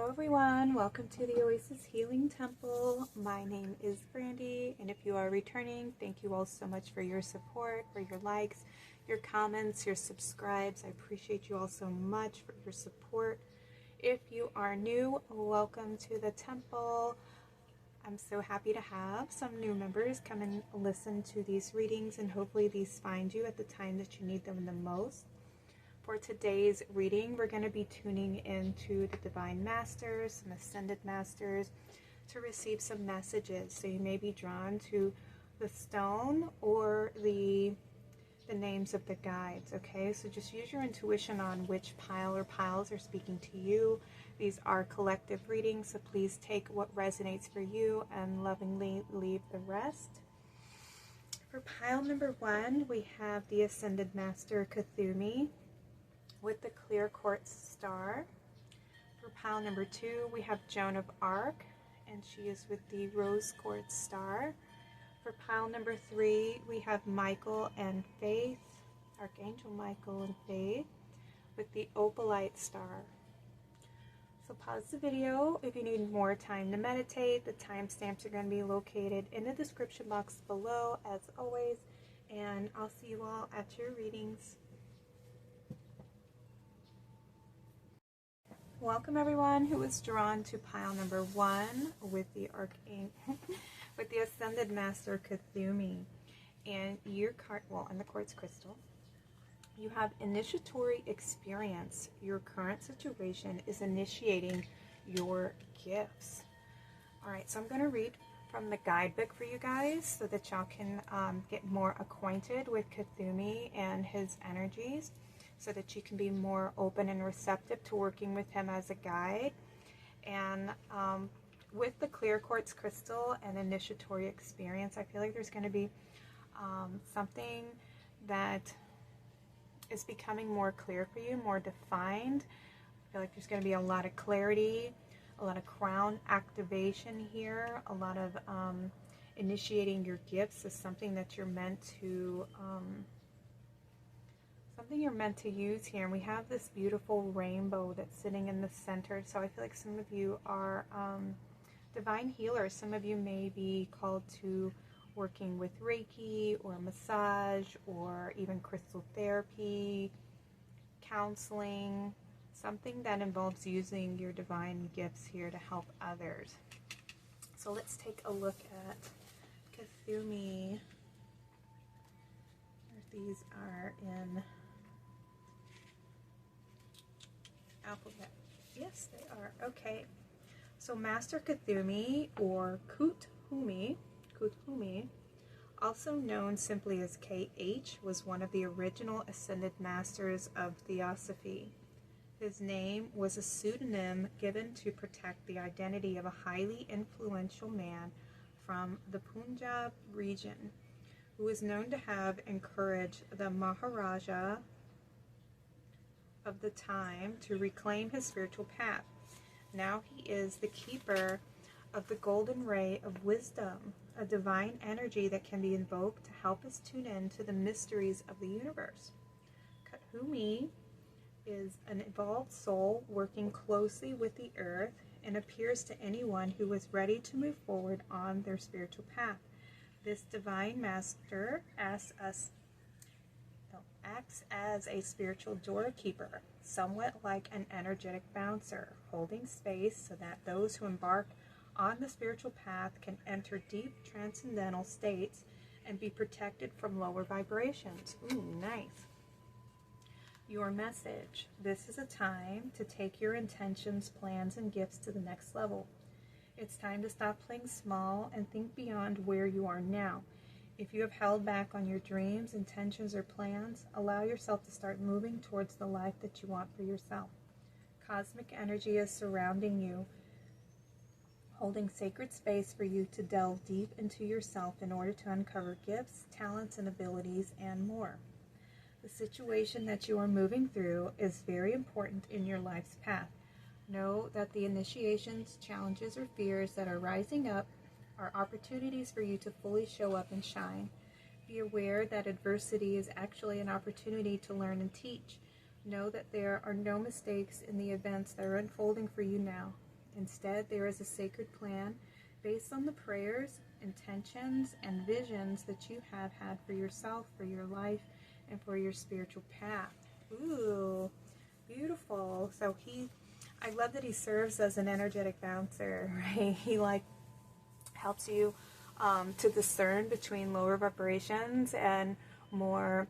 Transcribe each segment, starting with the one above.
Hello everyone, welcome to the Oasis Healing Temple. My name is Brandi, and if you are returning, thank you all so much for your support, for your likes, your comments, your subscribes. I appreciate you all so much for your support. If you are new, welcome to the temple. I'm so happy to have some new members come and listen to these readings, and hopefully these find you at the time that you need them the most. For today's reading, we're going to be tuning into the Divine Masters, some Ascended Masters, to receive some messages. So you may be drawn to the stone or the names of the guides, okay? So just use your intuition on which pile or piles are speaking to you. These are collective readings, so please take what resonates for you and lovingly leave the rest. For pile number 1, we have the Ascended Master Kuthumi with the clear quartz star. For pile number 2, we have Joan of Arc, and she is with the rose quartz star. For pile number 3, we have Michael and Faith, Archangel Michael and Faith, with the Opalite star. So pause the video if you need more time to meditate. The timestamps are going to be located in the description box below, as always, and I'll see you all at your readings. Welcome everyone who was drawn to pile number 1 with the with the Ascended Master Kuthumi, and your card, well, and the quartz crystal. You have initiatory experience. Your current situation is initiating your gifts. All right, so I'm going to read from the guidebook for you guys so that y'all can get more acquainted with Kuthumi and his energies, so that you can be more open and receptive to working with him as a guide. And with the clear quartz crystal and initiatory experience, I feel like there's going to be something that is becoming more clear for you, more defined. I feel like there's going to be a lot of clarity, a lot of crown activation here, a lot of initiating your gifts is something that you're meant to use here. And we have this beautiful rainbow that's sitting in the center. So I feel like some of you are divine healers. Some of you may be called to working with Reiki or massage or even crystal therapy, counseling, something that involves using your divine gifts here to help others. So let's take a look at Kuthumi. These are in alphabet. Yes, they are. Okay. So Master Kuthumi, or Kuthumi, also known simply as KH, was one of the original Ascended Masters of Theosophy. His name was a pseudonym given to protect the identity of a highly influential man from the Punjab region, who is known to have encouraged the Maharaja of the time to reclaim his spiritual path. Now he is the keeper of the golden ray of wisdom, a divine energy that can be invoked to help us tune in to the mysteries of the universe. Kuthumi is an evolved soul working closely with the earth and appears to anyone who is ready to move forward on their spiritual path. This divine master acts as a spiritual doorkeeper, somewhat like an energetic bouncer, holding space so that those who embark on the spiritual path can enter deep transcendental states and be protected from lower vibrations. Ooh, nice. Your message. This is a time to take your intentions, plans, and gifts to the next level. It's time to stop playing small and think beyond where you are now. If you have held back on your dreams, intentions, or plans, allow yourself to start moving towards the life that you want for yourself. Cosmic energy is surrounding you, holding sacred space for you to delve deep into yourself in order to uncover gifts, talents, and abilities, and more. The situation that you are moving through is very important in your life's path. Know that the initiations, challenges, or fears that are rising up are opportunities for you to fully show up and shine. Be aware that adversity is actually an opportunity to learn and teach. Know that there are no mistakes in the events that are unfolding for you now. Instead, there is a sacred plan based on the prayers, intentions, and visions that you have had for yourself, for your life, and for your spiritual path. Ooh, beautiful. So I love that he serves as an energetic bouncer, right? He like helps you to discern between lower vibrations and more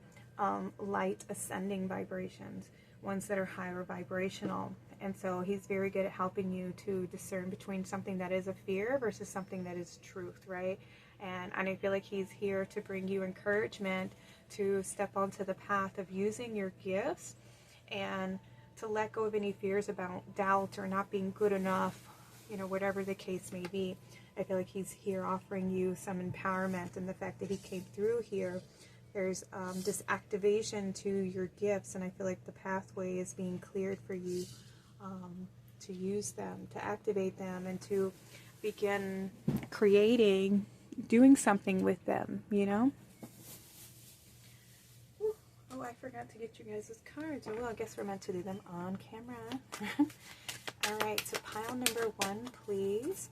light ascending vibrations, ones that are higher vibrational. And so he's very good at helping you to discern between something that is a fear versus something that is truth, right? And I feel like he's here to bring you encouragement to step onto the path of using your gifts and to let go of any fears about doubt or not being good enough, you know, whatever the case may be. I feel like he's here offering you some empowerment, and the fact that he came through here, there's this activation to your gifts, and I feel like the pathway is being cleared for you to use them, to activate them, and to begin creating, doing something with them, you know? Ooh. Oh, I forgot to get you guys' cards. Oh, well, I guess we're meant to do them on camera. All right, so pile number 1, please.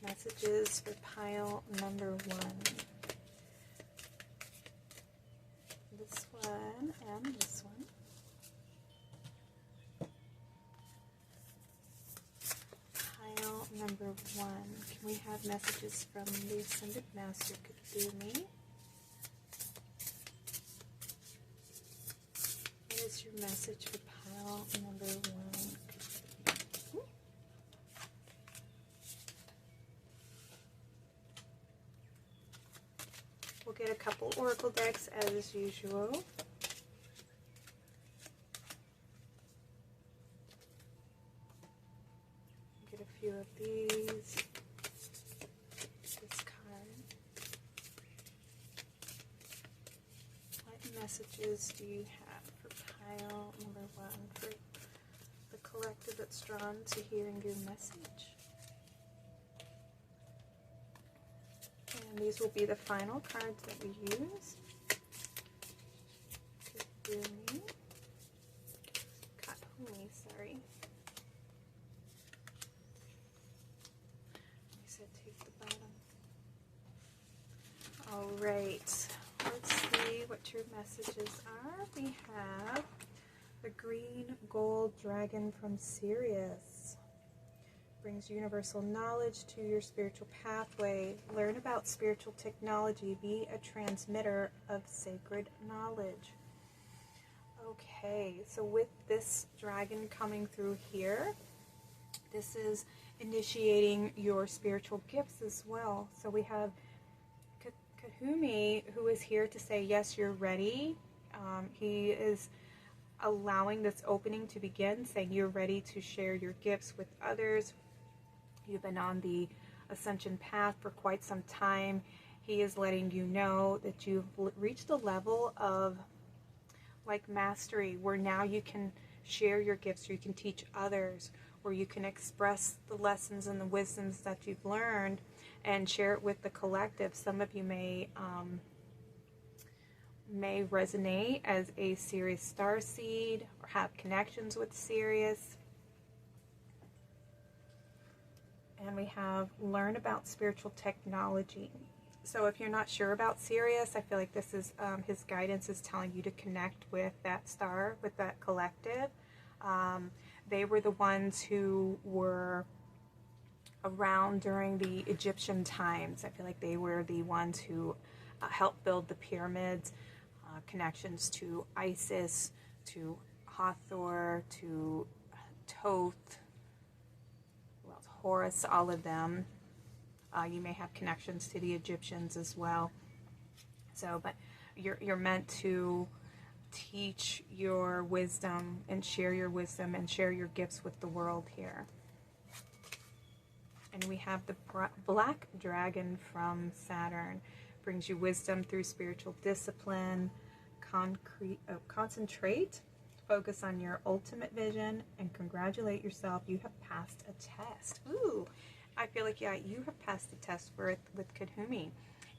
Messages for pile number 1. This one and this one. Pile number 1. Can we have messages from the Ascended Master Kuthumi? What is your message for pile number 1? We'll get a couple oracle decks as usual. Get a few of these. This card. What messages do you have for pile number 1 for the collective that's drawn to hearing your message? And these will be the final cards that we use. Kuthumi. Sorry. I said take the bottom. Alright. Let's see what your messages are. We have the green gold dragon from Sirius. Brings universal knowledge to your spiritual pathway. Learn about spiritual technology. Be a transmitter of sacred knowledge. Okay, so with this dragon coming through here, this is initiating your spiritual gifts as well. So we have Kuthumi, who is here to say, yes, you're ready. He is allowing this opening to begin, saying you're ready to share your gifts with others. You've been on the ascension path for quite some time. He is letting you know that you've reached a level of like mastery where now you can share your gifts, or you can teach others, or you can express the lessons and the wisdoms that you've learned and share it with the collective. Some of you may resonate as a Sirius Starseed or have connections with Sirius. And we have learn about spiritual technology. So if you're not sure about Sirius, I feel like this is his guidance is telling you to connect with that star, with that collective. They were the ones who were around during the Egyptian times. I feel like they were the ones who helped build the pyramids, connections to Isis, to Hathor, to Thoth, Horus, all of them. You may have connections to the Egyptians as well. So, but you're meant to teach your wisdom and share your wisdom and share your gifts with the world here. And we have the black dragon from Saturn. Brings you wisdom through spiritual discipline, concentrate, focus on your ultimate vision, and congratulate yourself. You have passed a test. Ooh, I feel like, yeah, you have passed the test with Kuthumi.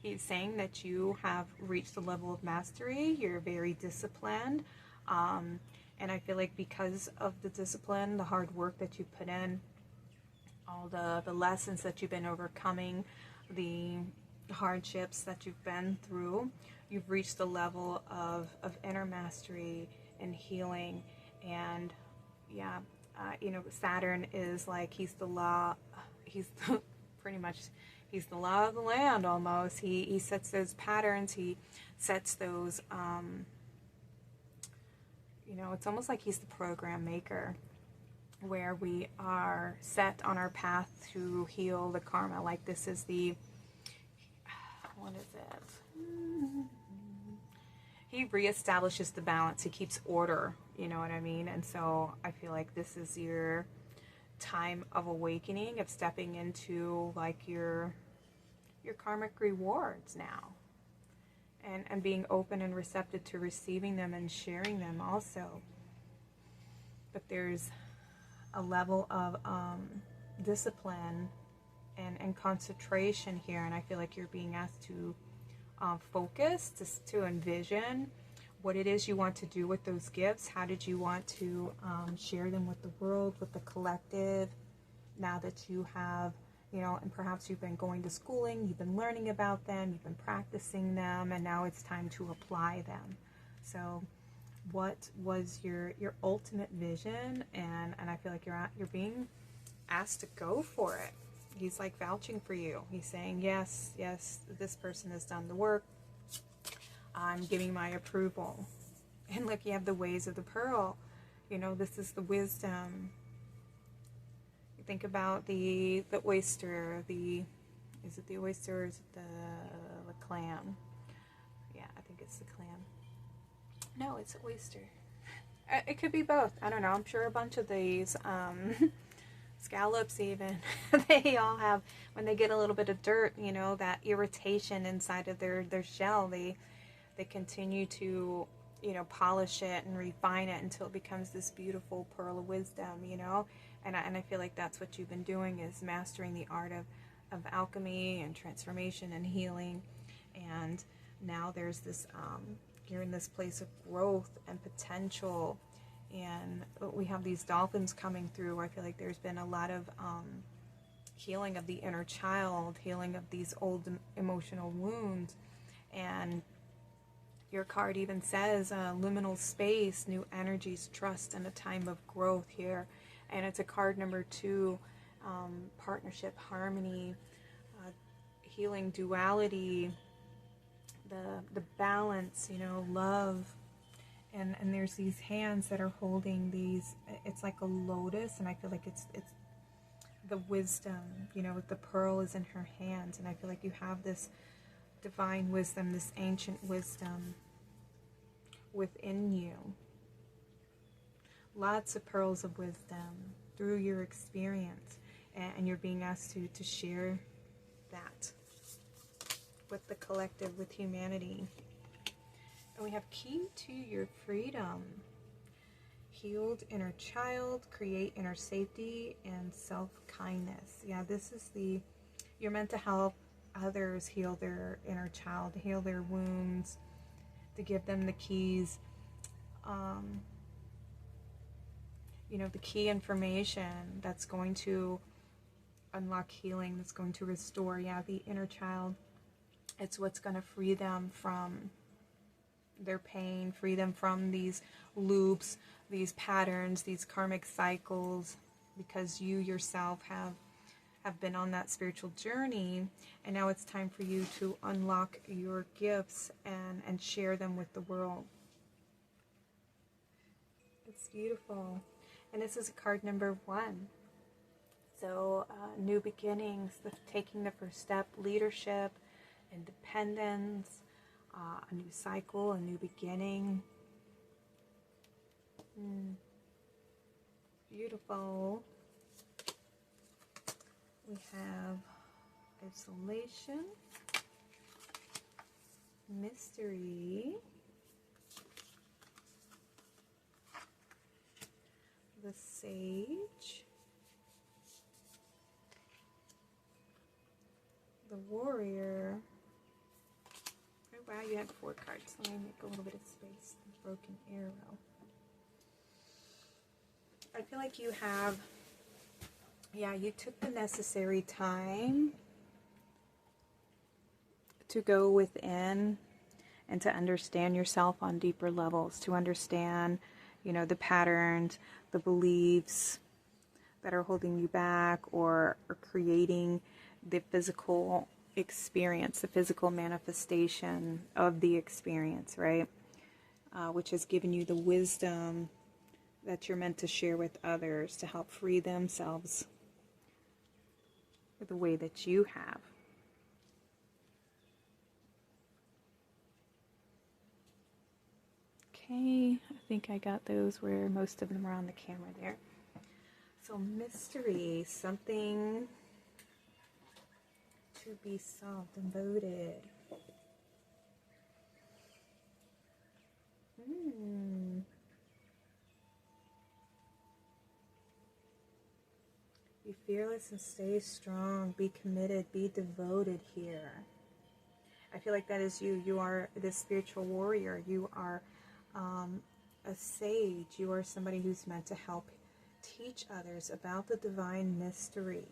He's saying that you have reached a level of mastery. You're very disciplined. And I feel like because of the discipline, the hard work that you put in, all the lessons that you've been overcoming, the hardships that you've been through. You've reached the level of inner mastery and healing. And yeah, Saturn is like, he's the law, pretty much, he's the law of the land almost. He sets those patterns, he sets those, it's almost like he's the program maker, where we are set on our path to heal the karma. Like, this is what is it? He reestablishes the balance. He keeps order, you know what I mean? And so I feel like this is your time of awakening, of stepping into like your karmic rewards now. And being open and receptive to receiving them and sharing them also. But there's a level of discipline and concentration here, and I feel like you're being asked to focus, to envision what it is you want to do with those gifts. How did you want to share them with the world, with the collective, now that you have, and perhaps you've been going to schooling, you've been learning about them, you've been practicing them, and now it's time to apply them. So what was your ultimate vision? And I feel like you're being asked to go for it. He's like vouching for you. He's saying, yes, this person has done the work. I'm giving my approval. And look, you have the ways of the pearl. This is the wisdom. You think about the oyster, is it the oyster or is it the clam? Yeah, I think it's the clam. No, it's an oyster. It could be both. I don't know. I'm sure a bunch of these, scallops even, they all have, when they get a little bit of dirt, that irritation inside of their shell, they continue to, polish it and refine it until it becomes this beautiful pearl of wisdom, And I feel like that's what you've been doing, is mastering the art of alchemy and transformation and healing. And now there's this, you're in this place of growth and potential. And we have these dolphins coming through. I feel like there's been a lot of healing of the inner child, healing of these old emotional wounds. And your card even says liminal space, new energies, trust, and a time of growth here. And it's a card number 2, partnership, harmony, healing, duality, the balance, love. And there's these hands that are holding these, it's like a lotus, and I feel like it's the wisdom, with the pearl is in her hands, and I feel like you have this divine wisdom, this ancient wisdom within you. Lots of pearls of wisdom through your experience, and you're being asked to share that with the collective, with humanity. And we have key to your freedom. Healed inner child, create inner safety, and self-kindness. Yeah, this is you're meant to help others heal their inner child, heal their wounds, to give them the keys, the key information that's going to unlock healing, that's going to restore, the inner child. It's what's going to free them from their pain, free them from these loops, these patterns, these karmic cycles, because you yourself have been on that spiritual journey, and now it's time for you to unlock your gifts and share them with the world. It's beautiful. And this is card number 1. So new beginnings, taking the first step, leadership, independence, a new cycle, a new beginning. Beautiful. We have isolation, mystery, the sage, the warrior. Oh wow, you had 4 cards. Let me make a little bit of space. The broken arrow. I feel like you have Yeah, you took the necessary time to go within and to understand yourself on deeper levels, to understand, the patterns, the beliefs that are holding you back or creating the physical experience, the physical manifestation of the experience, right? Which has given you the wisdom that you're meant to share with others to help free themselves the way that you have. Okay, I think I got those where most of them are on the camera there. So mystery, something to be solved and voted. Be fearless and stay strong. Be committed. Be devoted here. I feel like that is you. You are the spiritual warrior. You are a sage. You are somebody who's meant to help teach others about the divine mystery.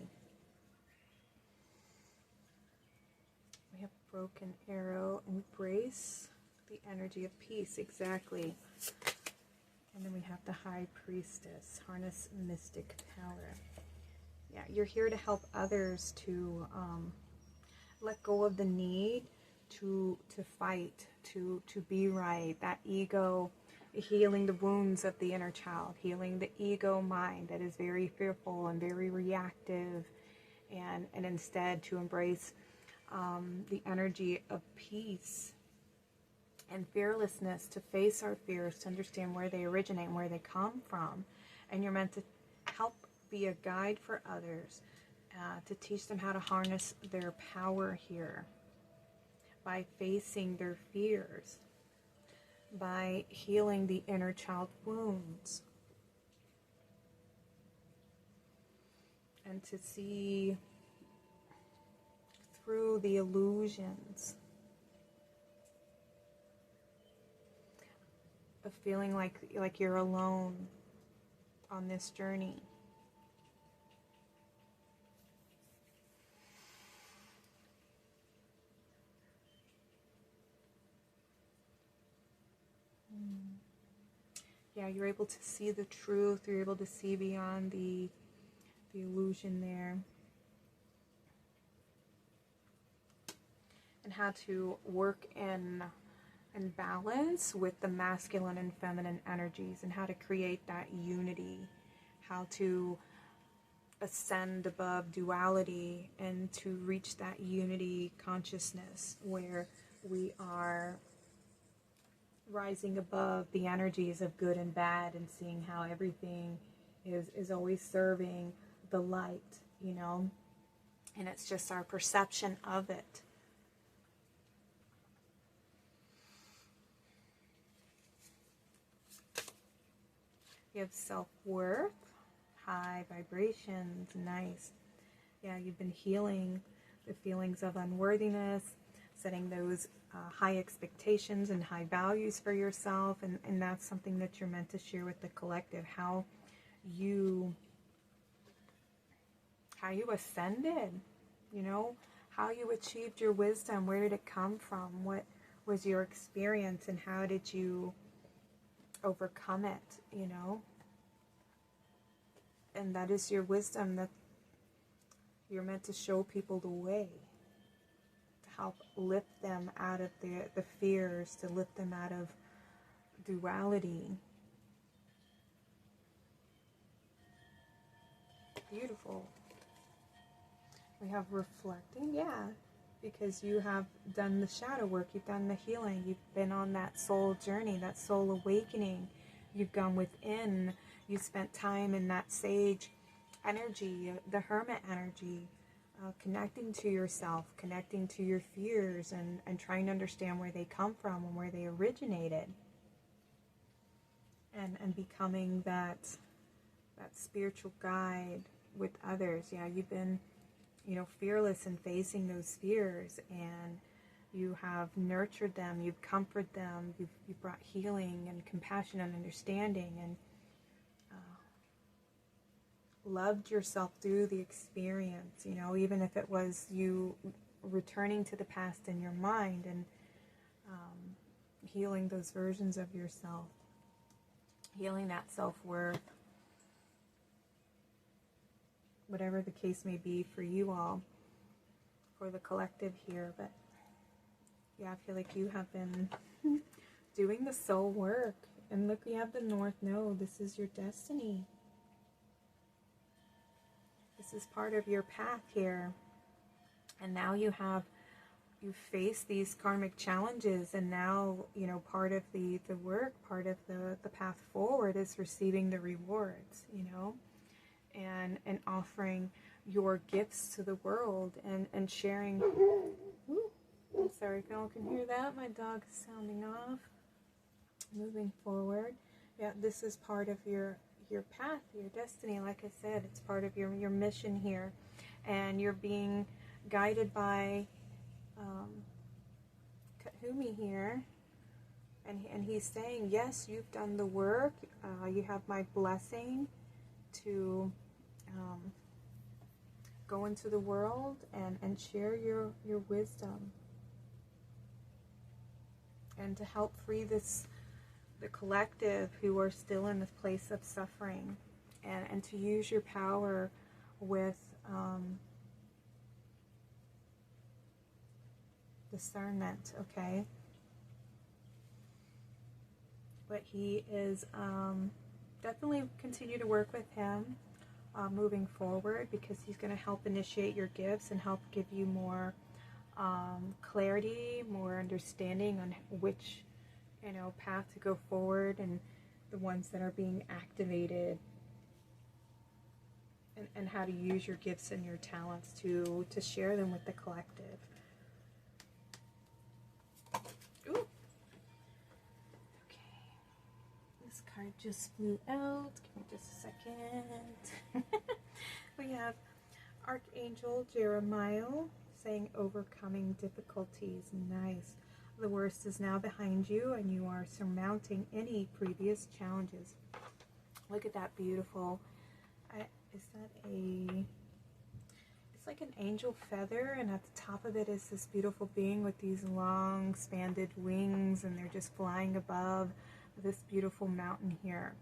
We have broken arrow. Embrace the energy of peace. Exactly. And then we have the high priestess. Harness mystic power. Yeah, you're here to help others to let go of the need to fight, to be right. That ego, healing the wounds of the inner child, healing the ego mind that is very fearful and very reactive, and instead to embrace the energy of peace and fearlessness, to face our fears, to understand where they originate and where they come from. And you're meant to help be a guide for others, to teach them how to harness their power here by facing their fears, by healing the inner child wounds, and to see through the illusions of feeling like you're alone on this journey. Yeah, you're able to see the truth. You're able to see beyond the illusion there. And how to work in balance with the masculine and feminine energies, and how to create that unity. How to ascend above duality and to reach that unity consciousness where we are rising above the energies of good and bad and seeing how everything is always serving the light, and it's just our perception of it. You have self-worth, high vibrations, nice. Yeah, you've been healing the feelings of unworthiness, setting those high expectations and high values for yourself, and that's something that you're meant to share with the collective, how you ascended, how you achieved your wisdom. Where did it come from? What was your experience, and how did you overcome it, And that is your wisdom, that you're meant to show people the way, to help lift them out of the fears, to lift them out of duality. Beautiful. We have reflecting, yeah, because you have done the shadow work, you've done the healing, you've been on that soul journey, that soul awakening, you've gone within, you spent time in that sage energy, the hermit energy, connecting to yourself, connecting to your fears, and trying to understand where they come from and where they originated, and becoming that spiritual guide with others. Yeah, you've been fearless in facing those fears, and you have nurtured them, you've comforted them, you've brought healing and compassion and understanding, and loved yourself through the experience, you know, even if it was you returning to the past in your mind and healing those versions of yourself, healing that self-worth, whatever the case may be for you all, for the collective here. But yeah, I feel like you have been doing the soul work. And look, we have the North Node. This is your destiny. This is part of your path here. And now you face these karmic challenges, and now, you know, part of the work, part of the path forward is receiving the rewards, you know, and offering your gifts to the world, and sharing. Ooh, I'm sorry if y'all can hear that. My dog is sounding off. Moving forward. Yeah, this is part of your path, your destiny. Like I said, it's part of your mission here, and you're being guided by Kuthumi here, and he's saying, yes, you've done the work. You have my blessing to go into the world and share your wisdom, and to help free the collective who are still in this place of suffering, and to use your power with discernment, okay? But he is definitely continue to work with him moving forward, because he's going to help initiate your gifts and help give you more clarity, more understanding on which, you know, path to go forward, and the ones that are being activated, and how to use your gifts and your talents to share them with the collective. Ooh. Okay. This card just flew out. Give me just a second. We have Archangel Jeremiah saying overcoming difficulties. Nice. The worst is now behind you, and you are surmounting any previous challenges. Look at that beautiful, is that it's like an angel feather, and at the top of it is this beautiful being with these long expanded wings, and they're just flying above this beautiful mountain here,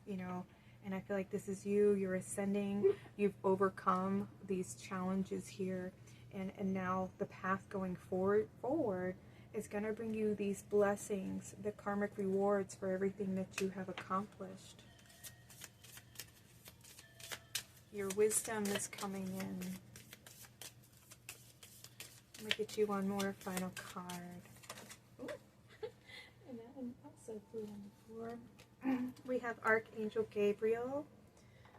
you know. And I feel like this is you're ascending, you've overcome these challenges here, and now the path going forward is going to bring you these blessings, the karmic rewards for everything that you have accomplished. Your wisdom is coming in. Let me get you one more final card. Ooh. And that one also flew on the floor. We have Archangel Gabriel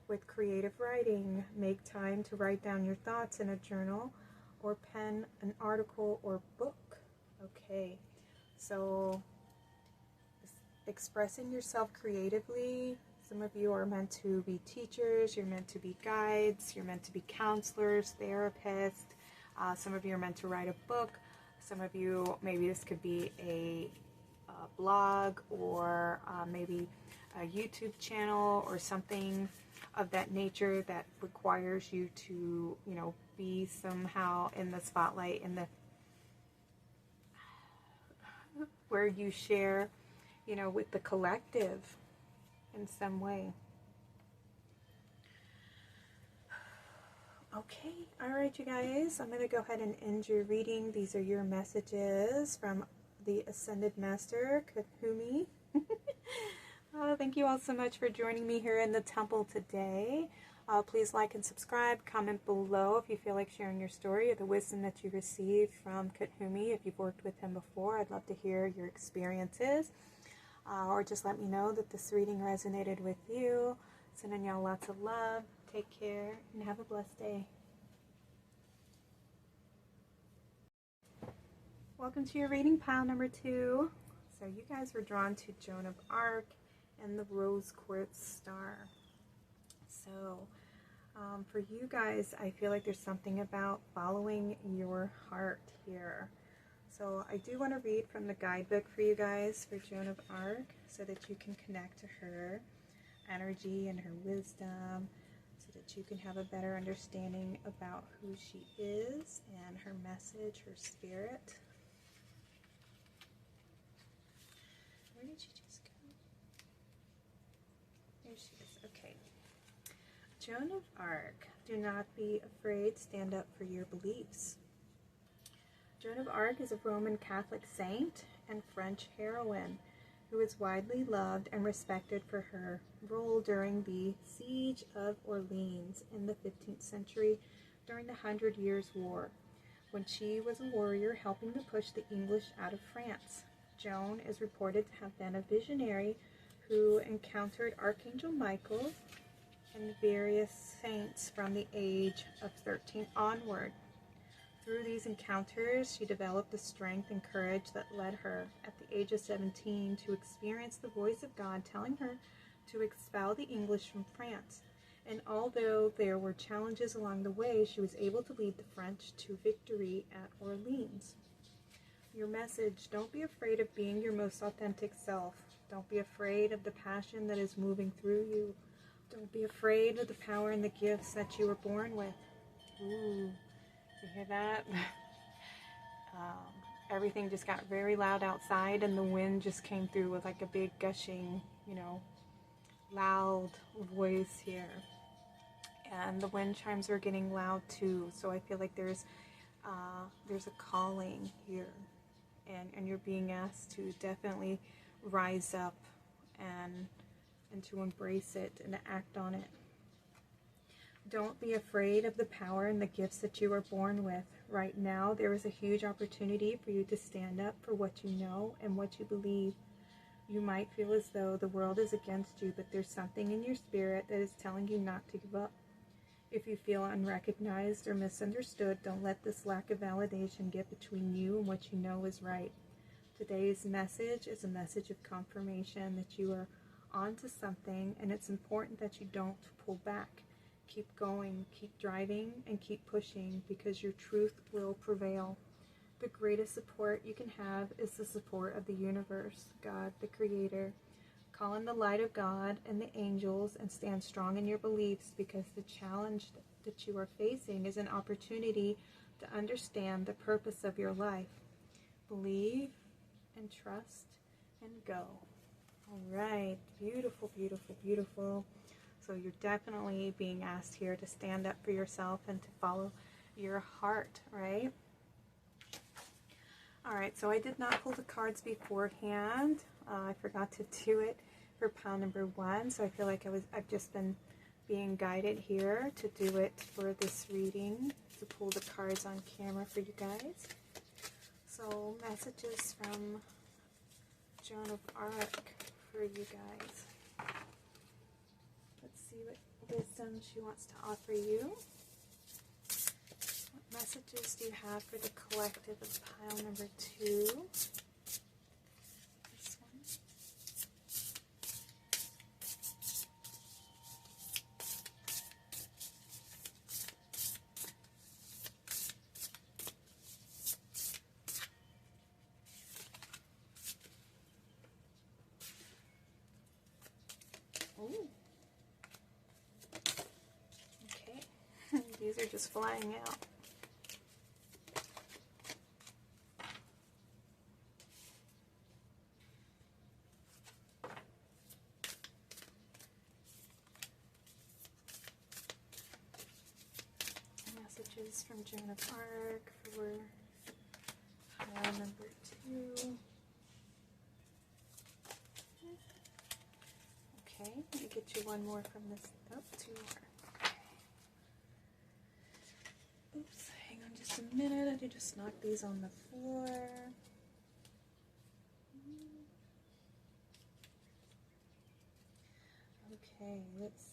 with creative writing. Make time to write down your thoughts in a journal, or pen an article or book. Okay, so expressing yourself creatively. Some of you are meant to be teachers, you're meant to be guides, you're meant to be counselors, therapists. Some of you are meant to write a book. Some of you, maybe this could be a blog, or maybe a YouTube channel, or something of that nature that requires you to, you know, be somehow in the spotlight, in the where you share, you know, with the collective in some way. Okay, all right, you guys, I'm going to go ahead and end your reading. These are your messages from the Ascended Master, Kuthumi. Thank you all so much for joining me here in the temple today. Please like and subscribe, comment below if you feel like sharing your story or the wisdom that you received from Kuthumi. If you've worked with him before, I'd love to hear your experiences. Or just let me know that this reading resonated with you. Sending y'all lots of love. Take care and have a blessed day. Welcome to your reading pile number 2. So you guys were drawn to Joan of Arc and the Rose Quartz Star. So for you guys, I feel like there's something about following your heart here. So I do want to read from the guidebook for you guys for Joan of Arc, so that you can connect to her energy and her wisdom, so that you can have a better understanding about who she is and her message, her spirit. Where did she just go? There she is. Okay. Joan of Arc. Do not be afraid. Stand up for your beliefs. Joan of Arc is a Roman Catholic saint and French heroine who is widely loved and respected for her role during the Siege of Orleans in the 15th century during the 100 Years' War, when she was a warrior helping to push the English out of France. Joan is reported to have been a visionary who encountered Archangel Michael and various saints from the age of 13 onward. Through these encounters, she developed the strength and courage that led her, at the age of 17, to experience the voice of God telling her to expel the English from France. And although there were challenges along the way, she was able to lead the French to victory at Orleans. Your message: don't be afraid of being your most authentic self. Don't be afraid of the passion that is moving through you. Don't be afraid of the power and the gifts that you were born with. Ooh. You hear that? Everything just got very loud outside, and the wind just came through with like a big gushing, loud voice here. And the wind chimes are getting loud too, so I feel like there's a calling here, and you're being asked to definitely rise up and to embrace it and to act on it. Don't be afraid of the power and the gifts that you are born with. Right now, there is a huge opportunity for you to stand up for what you know and what you believe. You might feel as though the world is against you, but there's something in your spirit that is telling you not to give up. If you feel unrecognized or misunderstood, don't let this lack of validation get between you and what you know is right. Today's message is a message of confirmation that you are onto something, and it's important that you don't pull back. Keep going, keep driving, and keep pushing, because your truth will prevail. The greatest support you can have is the support of the universe, God, the Creator. Call in the light of God and the angels and stand strong in your beliefs, because the challenge that you are facing is an opportunity to understand the purpose of your life. Believe and trust and go. All right, beautiful, beautiful, beautiful. So you're definitely being asked here to stand up for yourself and to follow your heart, right? All right, so I did not pull the cards beforehand. I forgot to do it for pile number 1, so I feel like I've just been being guided here to do it for this reading, to pull the cards on camera for you guys. So messages from Joan of Arc for you guys. Let's see what wisdom she wants to offer you. What messages do you have for the collective of pile number 2? This one. Ooh. Okay, these are just flying out. Messages from Joan of Arc for pile number 2. Okay, let me get you one more from this. Oh, 2 more. Okay. Oops, hang on just a minute. I did just knock these on the floor. Okay, let's see.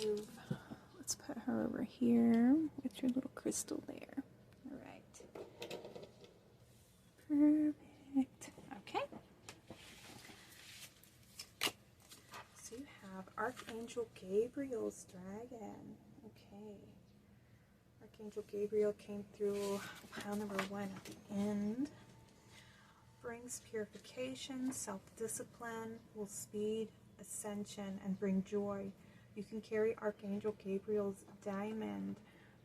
Move. Let's put her over here with your little crystal there. All right. Perfect. Okay. So you have Archangel Gabriel's dragon. Archangel Gabriel came through pile number 1 at the end. Brings purification, self-discipline, will speed ascension, and bring joy. You can carry Archangel Gabriel's diamond.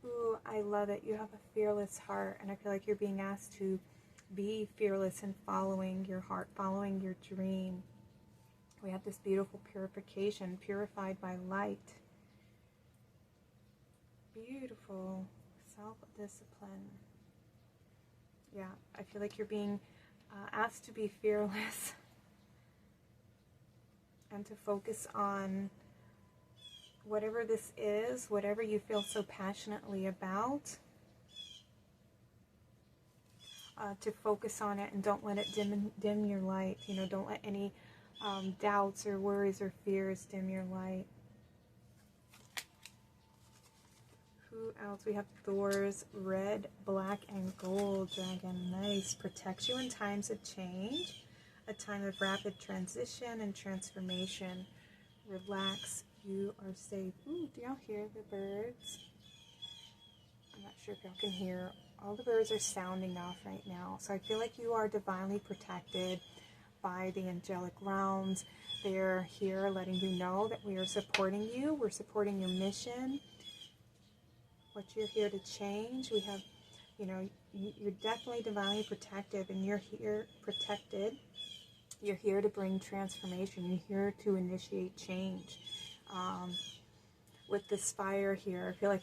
Ooh, I love it. You have a fearless heart, and I feel like you're being asked to be fearless in following your heart, following your dream. We have this beautiful purification, purified by light. Beautiful. Self-discipline. Yeah, I feel like you're being asked to be fearless and to focus on whatever this is, whatever you feel so passionately about, to focus on it and don't let it dim your light. You know, don't let any doubts or worries or fears dim your light. Who else? We have Thor's red, black, and gold dragon. Nice. Protects you in times of change, a time of rapid transition and transformation. Relax. You are safe. Ooh, do y'all hear the birds? I'm not sure if y'all can hear. All the birds are sounding off right now. So I feel like you are divinely protected by the angelic realms. They're here letting you know that we are supporting you. We're supporting your mission. What you're here to change. We have, you know, you're definitely divinely protected, and you're here protected. You're here to bring transformation. You're here to initiate change. With this fire here, I feel like,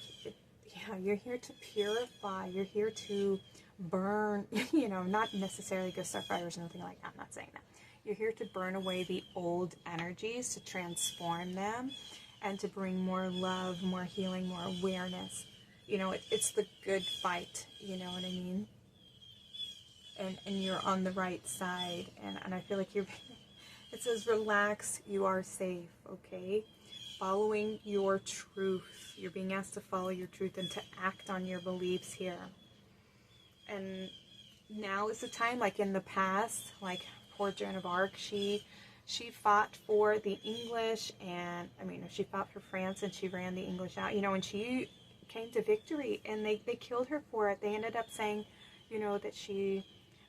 you're here to purify. You're here to burn, you know, not necessarily go start fires or anything like that. I'm not saying that. You're here to burn away the old energies, to transform them, and to bring more love, more healing, more awareness. You know, it's the good fight, you know what I mean? And you're on the right side. And I feel like it says, relax, you are safe, okay? Following your truth. You're being asked to follow your truth and to act on your beliefs here. And now is the time, like in the past, like poor Joan of Arc, she fought for the English, and I mean, she fought for France, and she ran the English out, you know, and she came to victory, and they killed her for it. They ended up saying, you know, that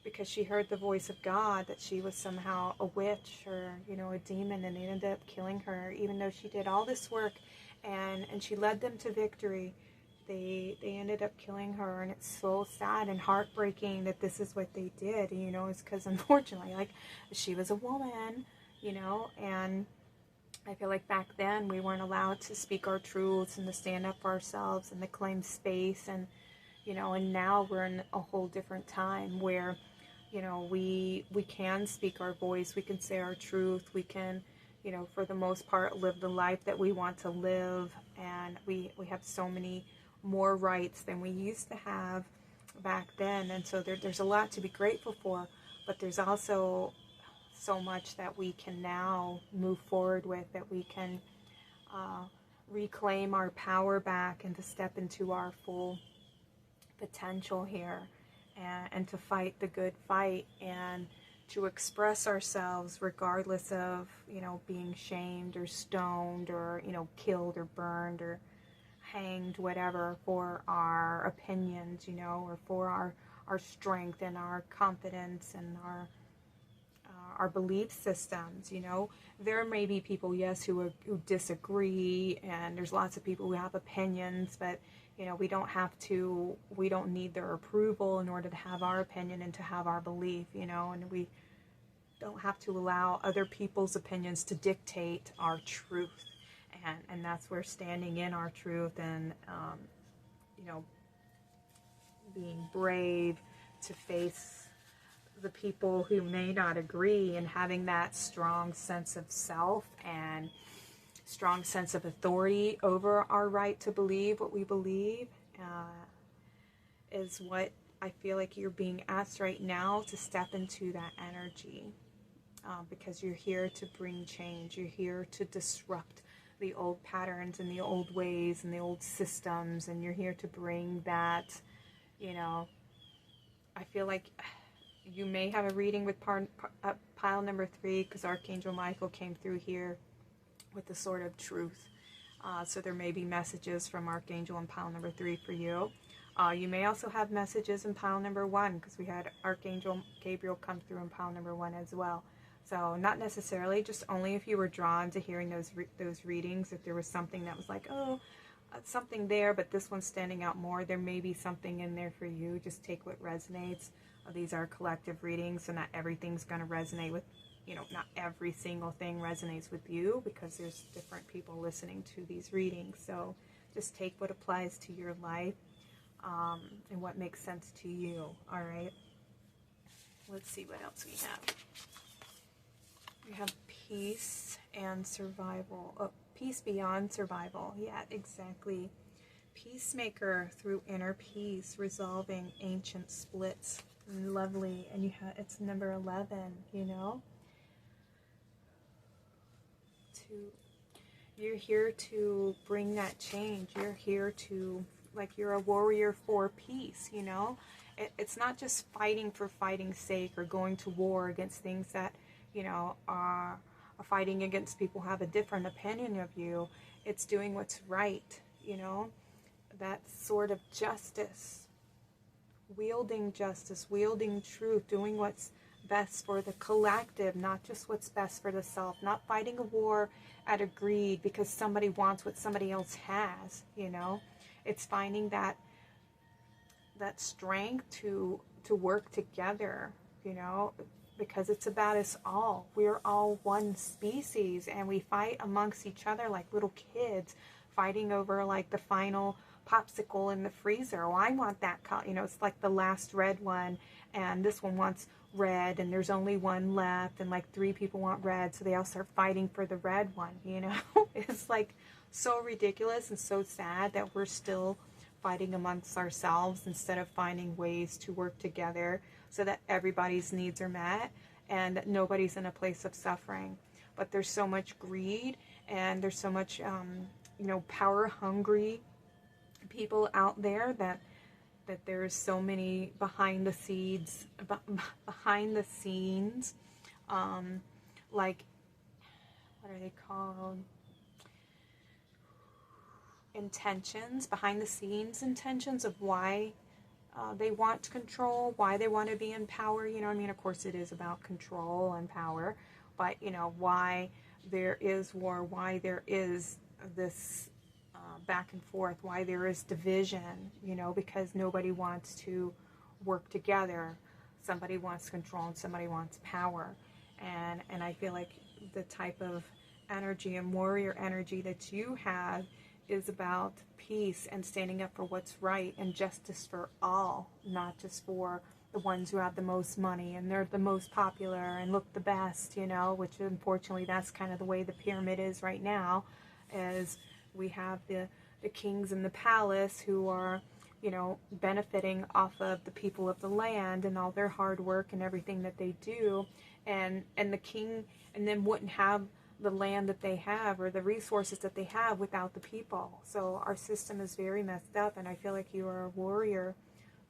because she heard the voice of God, that she was somehow a witch or, you know, a demon, and they ended up killing her, even though she did all this work and she led them to victory. They ended up killing her, and it's so sad and heartbreaking that this is what they did, you know. It's because, unfortunately, like, she was a woman, you know, and I feel like back then we weren't allowed to speak our truths and to stand up for ourselves and to claim space, and, you know, and now we're in a whole different time where, you know, we can speak our voice, we can say our truth, we can, you know, for the most part, live the life that we want to live, and we have so many more rights than we used to have back then. And so there's a lot to be grateful for, but there's also so much that we can now move forward with, that we can reclaim our power back and to step into our full potential here, and to fight the good fight, and to express ourselves regardless of, you know, being shamed or stoned or, you know, killed or burned or hanged, whatever, for our opinions, you know, or for our strength and our confidence and our belief systems, you know. There may be people, yes, who disagree, and there's lots of people who have opinions, but, you know, we don't need their approval in order to have our opinion and to have our belief, you know, and we don't have to allow other people's opinions to dictate our truth. And that's where standing in our truth and, you know, being brave to face the people who may not agree, and having that strong sense of self and strong sense of authority over our right to believe what we believe, is what I feel like you're being asked right now to step into that energy, because you're here to bring change. You're here to disrupt the old patterns and the old ways and the old systems, and you're here to bring that, you know. I feel like you may have a reading with pile number 3, because Archangel Michael came through here with the sword of truth. So there may be messages from Archangel in pile number 3 for you. You may also have messages in pile number 1, because we had Archangel Gabriel come through in pile number 1 as well. So not necessarily, just only if you were drawn to hearing those readings. If there was something that was like, oh, something there, but this one's standing out more, there may be something in there for you. Just take what resonates. These are collective readings, so not everything's going to resonate with, not every single thing resonates with you, because there's different people listening to these readings. So just take what applies to your life, and what makes sense to you. All right. Let's see what else we have. We have peace and survival. Oh, peace beyond survival. Yeah, exactly. Peacemaker through inner peace, resolving ancient splits. Lovely. And it's number 11, You're here to bring that change. You're here to, you're a warrior for peace, It's not just fighting for fighting's sake, or going to war against things that, are fighting against people who have a different opinion of you. It's doing what's right, that sort of justice, wielding truth, doing what's best for the collective, not just what's best for the self, not fighting a war out of greed because somebody wants what somebody else has, It's finding that strength to work together, because it's about us all. We're all one species, and we fight amongst each other like little kids, fighting over the final popsicle in the freezer. Oh, I want that color. It's like the last red one, and this one wants red, and there's only one left, and 3 people want red, so they all start fighting for the red one. It's so ridiculous and so sad that we're still fighting amongst ourselves instead of finding ways to work together so that everybody's needs are met and that nobody's in a place of suffering. But there's so much greed, and there's so much power hungry people out there that there's so many behind the scenes, what are they called? Intentions, behind the scenes intentions of why they want control, why they want to be in power. Of course it is about control and power, but why there is war, why there is this back and forth, why there is division, because nobody wants to work together. Somebody wants control and somebody wants power. And I feel like the type of energy and warrior energy that you have is about peace and standing up for what's right and justice for all, not just for the ones who have the most money and they're the most popular and look the best, which unfortunately that's kind of the way the pyramid is right now, is we have the kings in the palace who are, benefiting off of the people of the land and all their hard work and everything that they do, and the king and then wouldn't have the land that they have or the resources that they have without the people. So our system is very messed up, and I feel like you are a warrior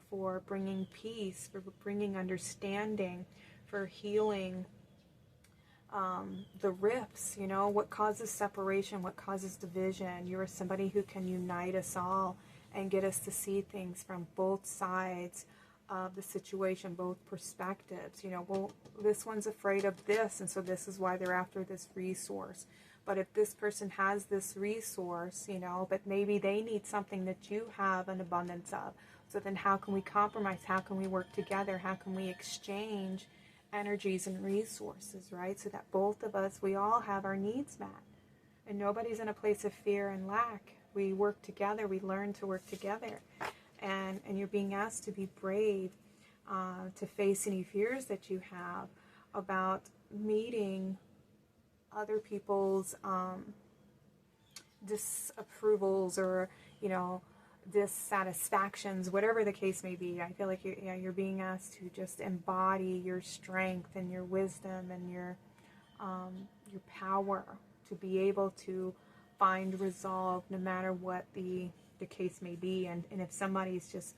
for bringing peace, for bringing understanding, for healing the rifts, what causes separation, what causes division. You're somebody who can unite us all and get us to see things from both sides of the situation, both perspectives. Well, this one's afraid of this, and so this is why they're after this resource. But if this person has this resource, but maybe they need something that you have an abundance of, so then how can we compromise? How can we work together? How can we exchange energies and resources, right? So that both of us, we all have our needs met, and nobody's in a place of fear and lack. We work together. We learn to work together. And you're being asked to be brave, to face any fears that you have about meeting other people's disapprovals or, dissatisfactions, whatever the case may be. I feel like you're being asked to just embody your strength and your wisdom and your power to be able to find resolve no matter what the case may be. And if somebody's just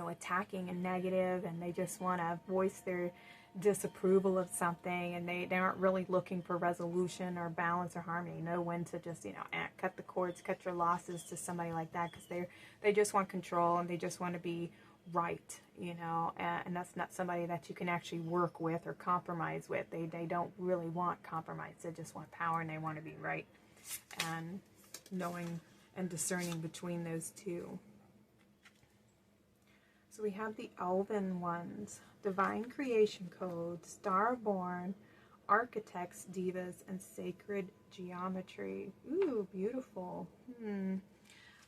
attacking and negative and they just want to voice disapproval of something, and they aren't really looking for resolution or balance or harmony. Know when to just, you know, cut the cords, cut your losses to somebody like that, because they just want control and they just want to be right, you know, and that's not somebody that you can actually work with or compromise with. They don't really want compromise. They just want power and they want to be right. And knowing and discerning between those two. So we have the Elven ones, Divine Creation Code, Starborn, Architects, Divas, and Sacred Geometry. Ooh, beautiful. I'm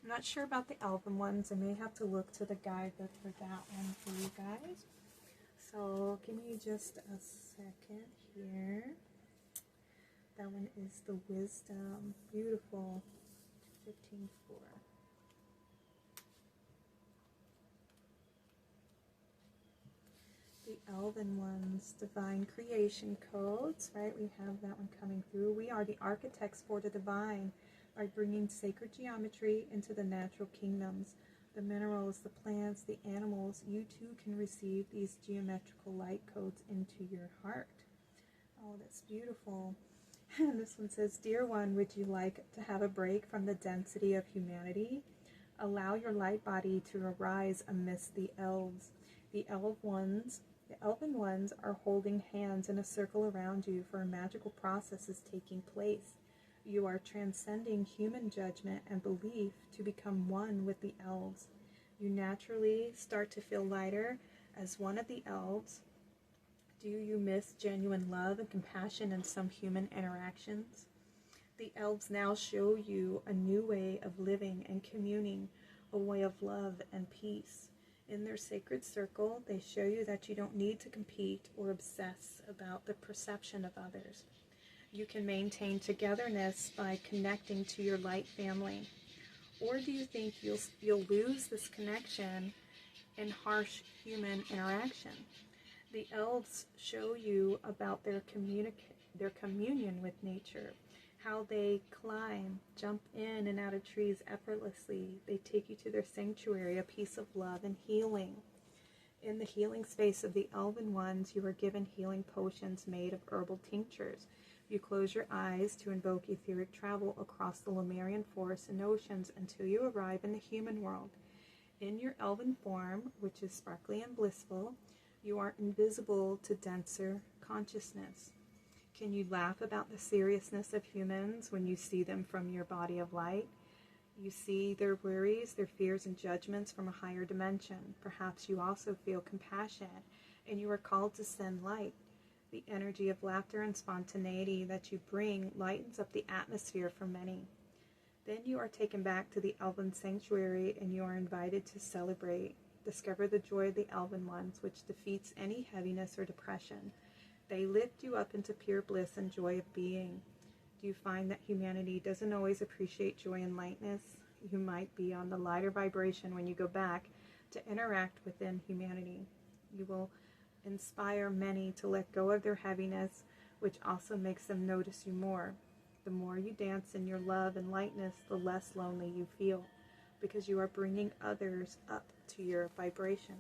not sure about the Elven ones. I may have to look to the guidebook for that one for you guys. So give me just a second here. That one is the Wisdom. Beautiful. 15:4. The Elven ones, Divine Creation Codes, right? We have that one coming through. We are the architects for the divine by bringing sacred geometry into the natural kingdoms. The minerals, the plants, the animals, you too can receive these geometrical light codes into your heart. Oh, that's beautiful. And this one says, Dear one, would you like to have a break from the density of humanity? Allow your light body to arise amidst the elves. The elven ones are holding hands in a circle around you, for a magical process is taking place. You are transcending human judgment and belief to become one with the elves. You naturally start to feel lighter as one of the elves. Do you miss genuine love and compassion in some human interactions? The elves now show you a new way of living and communing, a way of love and peace. In their sacred circle, they show you that you don't need to compete or obsess about the perception of others. You can maintain togetherness by connecting to your light family. Or do you think you'll lose this connection in harsh human interaction? The elves show you about their communion with nature, how they climb, jump in and out of trees effortlessly. They take you to their sanctuary, a piece of love and healing. In the healing space of the elven ones, you are given healing potions made of herbal tinctures. You close your eyes to invoke etheric travel across the Lemurian forests and oceans until you arrive in the human world. In your elven form, which is sparkly and blissful, you are invisible to denser consciousness. Can you laugh about the seriousness of humans when you see them from your body of light? You see their worries, their fears, and judgments from a higher dimension. Perhaps you also feel compassion, and you are called to send light. The energy of laughter and spontaneity that you bring lightens up the atmosphere for many. Then you are taken back to the elven sanctuary, and you are invited to celebrate. Discover the joy of the elven ones, which defeats any heaviness or depression. They lift you up into pure bliss and joy of being. Do you find that humanity doesn't always appreciate joy and lightness? You might be on the lighter vibration when you go back to interact within humanity. You will inspire many to let go of their heaviness, which also makes them notice you more. The more you dance in your love and lightness, the less lonely you feel, because you are bringing others up to your vibration.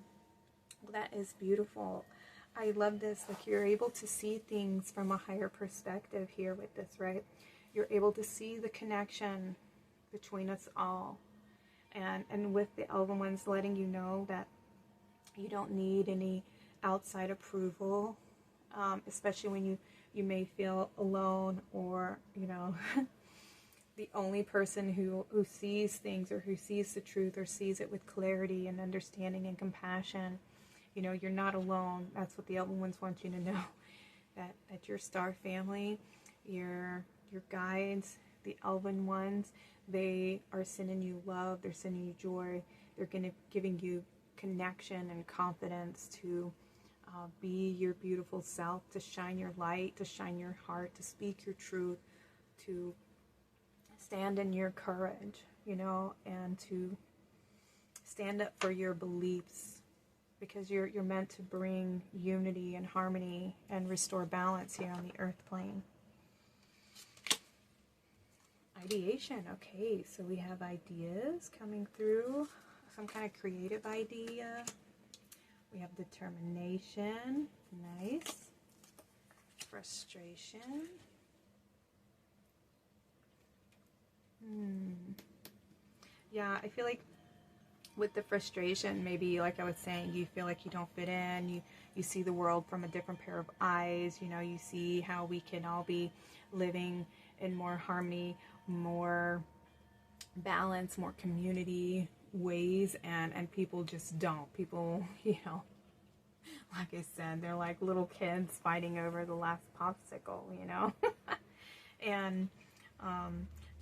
Well, that is beautiful. I love this. Like, you're able to see things from a higher perspective here with this, right? You're able to see the connection between us all. And with the elven ones letting you know that you don't need any outside approval, especially when you may feel alone, or, you know, the only person who sees things, or who sees the truth, or sees it with clarity and understanding and compassion. You know, you're not alone. That's what the elven ones want you to know. That your star family, your guides, the elven ones, they are sending you love. They're sending you joy. They're giving you connection and confidence to be your beautiful self, to shine your light, to shine your heart, to speak your truth, to stand in your courage, you know, and to stand up for your beliefs. Because you're meant to bring unity and harmony and restore balance here on the earth plane. Ideation. Okay, so we have ideas coming through. Some kind of creative idea. We have determination. Nice. Frustration. Yeah, I feel like with the frustration, maybe like I was saying, you feel like you don't fit in, you see the world from a different pair of eyes, you know, you see how we can all be living in more harmony, more balance, more community ways, and people just don't. People, you know, like I said, they're like little kids fighting over the last popsicle, you know. And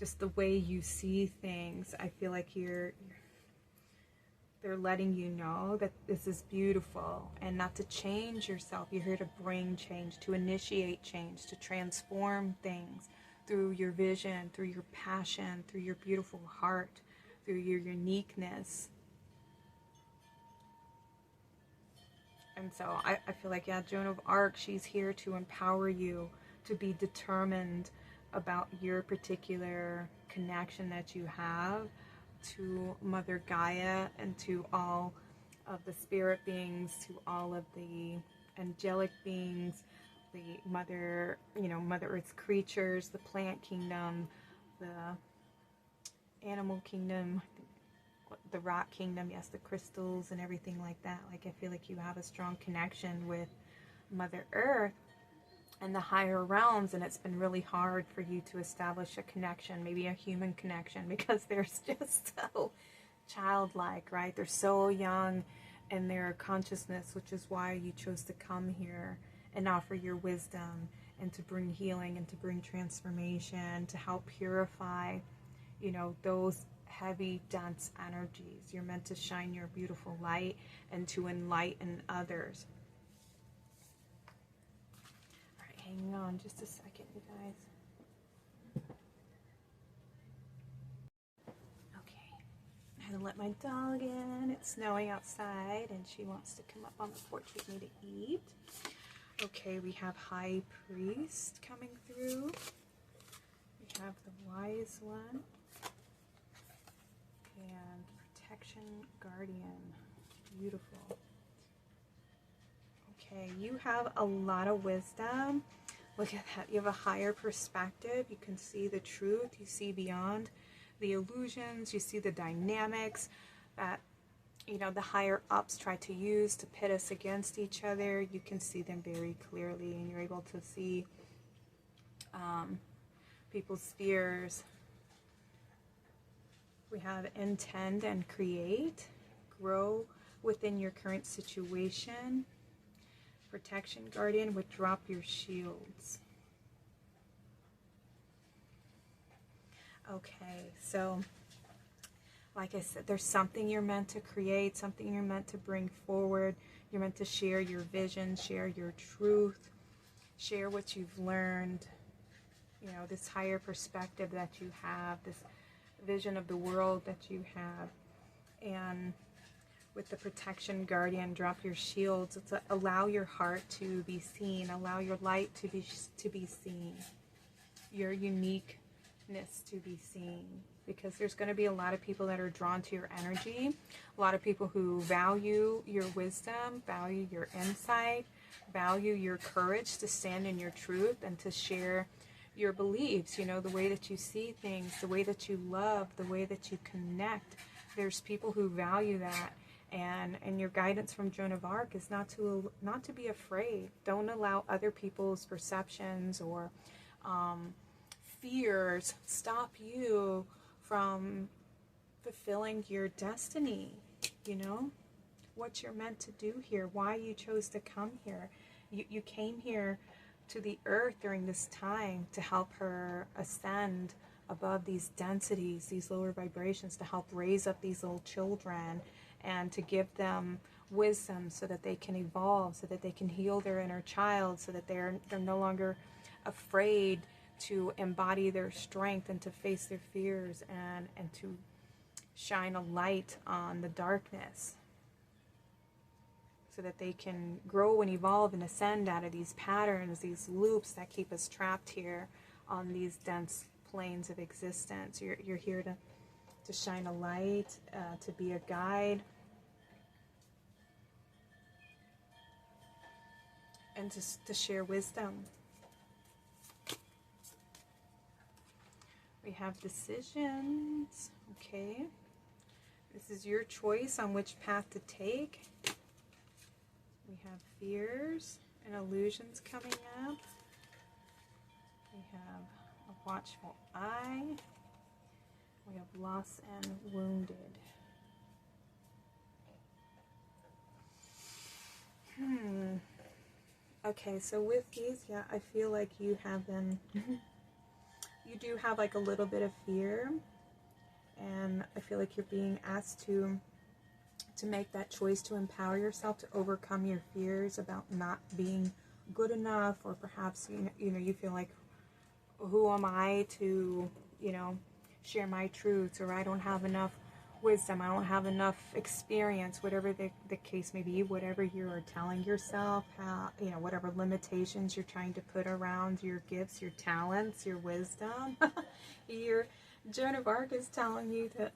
just the way you see things, I feel like they're letting you know that this is beautiful, and not to change yourself. You're here to bring change, to initiate change, to transform things through your vision, through your passion, through your beautiful heart, through your uniqueness. And so I feel like, yeah, Joan of Arc, she's here to empower you to be determined about your particular connection that you have to Mother Gaia and to all of the spirit beings, to all of the angelic beings, the Mother Earth's creatures, the plant kingdom, the animal kingdom, the rock kingdom, yes, the crystals and everything like that. Like, I feel like you have a strong connection with Mother Earth and the higher realms, and it's been really hard for you to establish a connection, maybe a human connection, because they're just so childlike, right? They're so young in their consciousness, which is why you chose to come here and offer your wisdom and to bring healing and to bring transformation, to help purify, you know, those heavy, dense energies. You're meant to shine your beautiful light and to enlighten others. Hang on just a second, you guys. Okay. I had to let my dog in. It's snowing outside and she wants to come up on the porch with me to eat. Okay, we have High Priest coming through. We have the Wise One. And Protection Guardian. Beautiful. Okay, you have a lot of wisdom. Look at that. You have a higher perspective. You can see the truth. You see beyond the illusions. You see the dynamics that, you know, the higher ups try to use to pit us against each other. You can see them very clearly, and you're able to see people's fears. We have intend and create. Grow within your current situation. Protection Guardian would drop your shields. Okay, so like I said, there's something you're meant to create, something you're meant to bring forward. You're meant to share your vision, share your truth, share what you've learned. You know, this higher perspective that you have, this vision of the world that you have. And with the Protection Guardian, drop your shields. It's allow your heart to be seen. Allow your light to be seen. Your uniqueness to be seen. Because there's going to be a lot of people that are drawn to your energy. A lot of people who value your wisdom, value your insight, value your courage to stand in your truth and to share your beliefs. You know, the way that you see things, the way that you love, the way that you connect. There's people who value that. And your guidance from Joan of Arc is not to be afraid. Don't allow other people's perceptions or fears stop you from fulfilling your destiny. You know what you're meant to do here, why you chose to come here. You came here to the earth during this time to help her ascend above these densities, these lower vibrations, to help raise up these little children and to give them wisdom so that they can evolve, so that they can heal their inner child, so that they're no longer afraid to embody their strength and to face their fears and to shine a light on the darkness, so that they can grow and evolve and ascend out of these patterns, these loops that keep us trapped here on these dense planes of existence. You're here to shine a light, to be a guide. and just to share wisdom. We have decisions, okay? This is your choice on which path to take. We have fears and illusions coming up. We have a watchful eye. We have lost and wounded. Okay, so with these, yeah, I feel like you have been, you do have like a little bit of fear, and I feel like you're being asked to make that choice to empower yourself to overcome your fears about not being good enough, or perhaps, you feel like, who am I to, share my truths, or I don't have enough wisdom, I don't have enough experience, whatever the case may be, whatever you're telling yourself, how, whatever limitations you're trying to put around your gifts, your talents, your wisdom. Your Joan of Arc is telling you to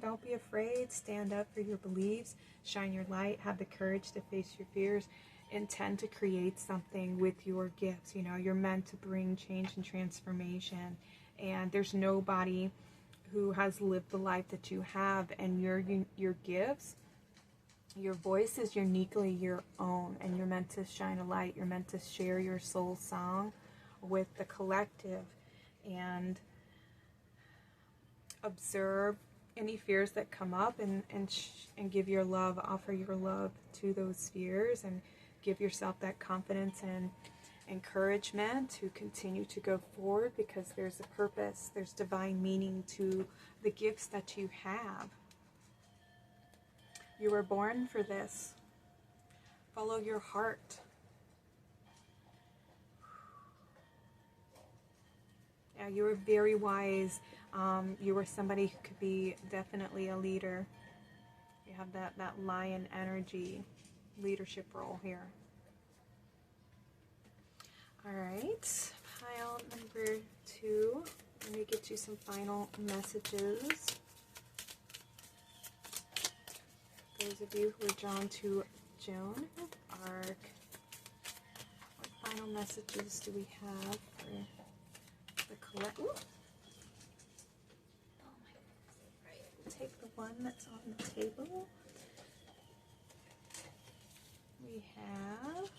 don't be afraid, stand up for your beliefs, shine your light, have the courage to face your fears, intend to create something with your gifts. You're meant to bring change and transformation, and there's nobody who has lived the life that you have, and your gifts, your voice is uniquely your own, and you're meant to shine a light. You're meant to share your soul song with the collective, and observe any fears that come up, and give your love, offer your love to those fears, and give yourself that confidence and encouragement to continue to go forward, because there's a purpose, there's divine meaning to the gifts that you have. You were born for this. Follow your heart. Yeah, you were very wise. You were somebody who could be definitely a leader. You have that lion energy, leadership role here. Alright, pile number 2. Let me get you some final messages. Those of you who are drawn to Joan of Arc, what final messages do we have for the collect? Oh my goodness. Right, we'll take the one that's on the table. We have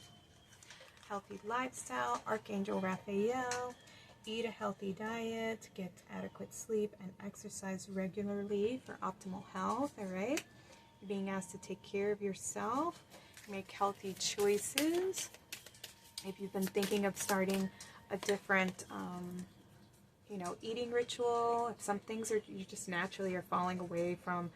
healthy lifestyle, Archangel Raphael, eat a healthy diet, get adequate sleep, and exercise regularly for optimal health. All right, you're being asked to take care of yourself, make healthy choices. If you've been thinking of starting a different eating ritual, if some things you just naturally are falling away from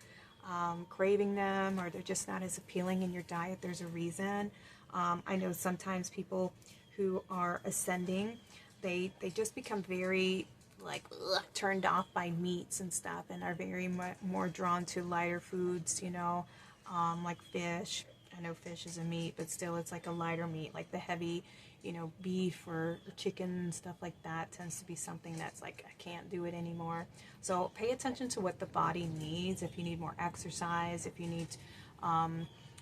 craving them, or they're just not as appealing in your diet, there's a reason. I know sometimes people who are ascending, they just become very turned off by meats and stuff, and are very more drawn to lighter foods, like fish. I know fish is a meat, but still it's like a lighter meat, like the heavy, beef or chicken and stuff like that tends to be something that's like, I can't do it anymore. So pay attention to what the body needs. If you need more exercise, if you need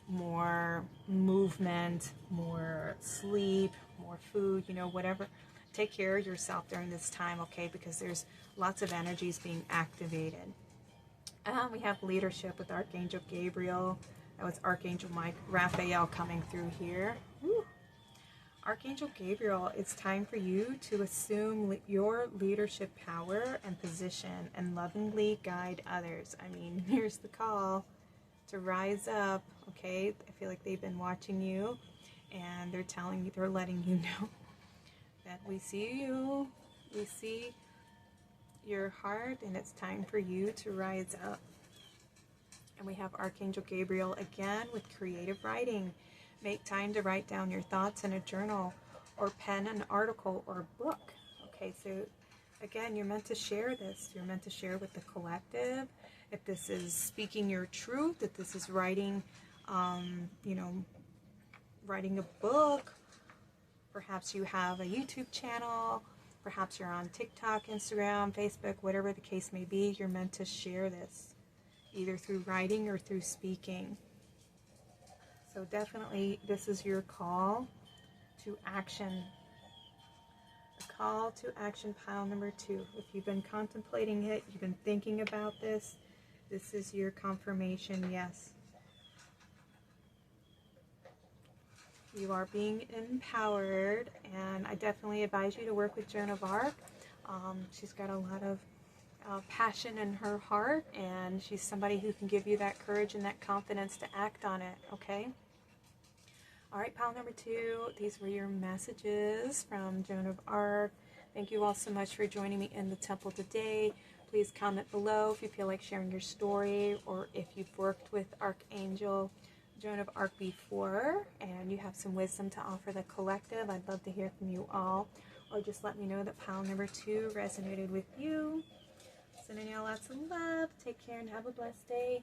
more movement, more sleep, more food, whatever. Take care of yourself during this time, okay? Because there's lots of energies being activated. We have leadership with Archangel Gabriel. That was Archangel Raphael coming through here. Woo. Archangel Gabriel, it's time for you to assume your leadership power and position and lovingly guide others. I mean, here's the call to rise up, okay? I feel like they've been watching you, and they're letting you know that we see you, we see your heart, and it's time for you to rise up. And we have Archangel Gabriel again with creative writing. Make time to write down your thoughts in a journal, or pen an article or a book. Okay, so again, you're meant to share this. You're meant to share with the collective. If this is speaking your truth, if this is writing, writing a book, perhaps you have a YouTube channel, perhaps you're on TikTok, Instagram, Facebook, whatever the case may be, you're meant to share this, either through writing or through speaking. So definitely, this is your call to action. A call to action, pile number 2. If you've been contemplating it, you've been thinking about this, this is your confirmation, yes. You are being empowered, and I definitely advise you to work with Joan of Arc. She's got a lot of passion in her heart, and she's somebody who can give you that courage and that confidence to act on it, okay? All right, pile number 2, these were your messages from Joan of Arc. Thank you all so much for joining me in the temple today. Please comment below if you feel like sharing your story, or if you've worked with Archangel Joan of Arc before and you have some wisdom to offer the collective. I'd love to hear from you all. Or just let me know that pile number 2 resonated with you. Sending you all lots of love. Take care and have a blessed day.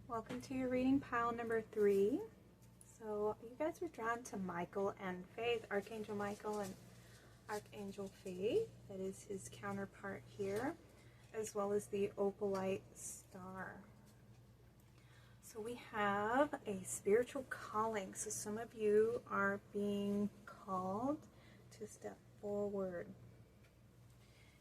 Welcome to your reading, pile number 3. So you guys were drawn to Michael and Faith, Archangel Michael and Archangel Faith. That is his counterpart here, as well as the Opalite star. So we have a spiritual calling. So some of you are being called to step forward.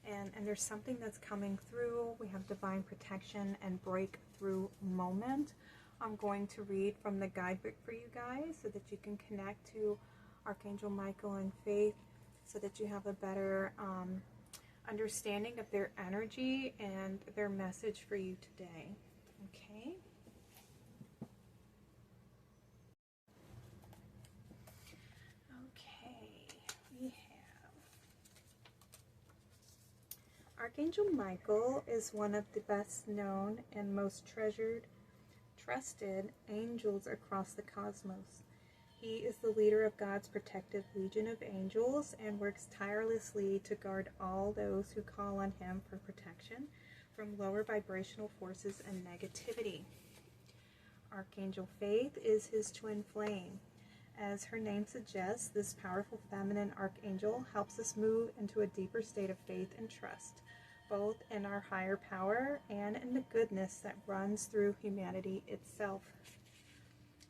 And there's something that's coming through. We have divine protection and breakthrough moment. I'm going to read from the guidebook for you guys so that you can connect to Archangel Michael and Faith, so that you have a better understanding of their energy and their message for you today. Okay? We have Archangel Michael is one of the best known and most trusted angels across the cosmos. He is the leader of God's protective legion of angels and works tirelessly to guard all those who call on him for protection from lower vibrational forces and negativity. Archangel Faith is his twin flame. As her name suggests, this powerful feminine archangel helps us move into a deeper state of faith and trust, both in our higher power and in the goodness that runs through humanity itself.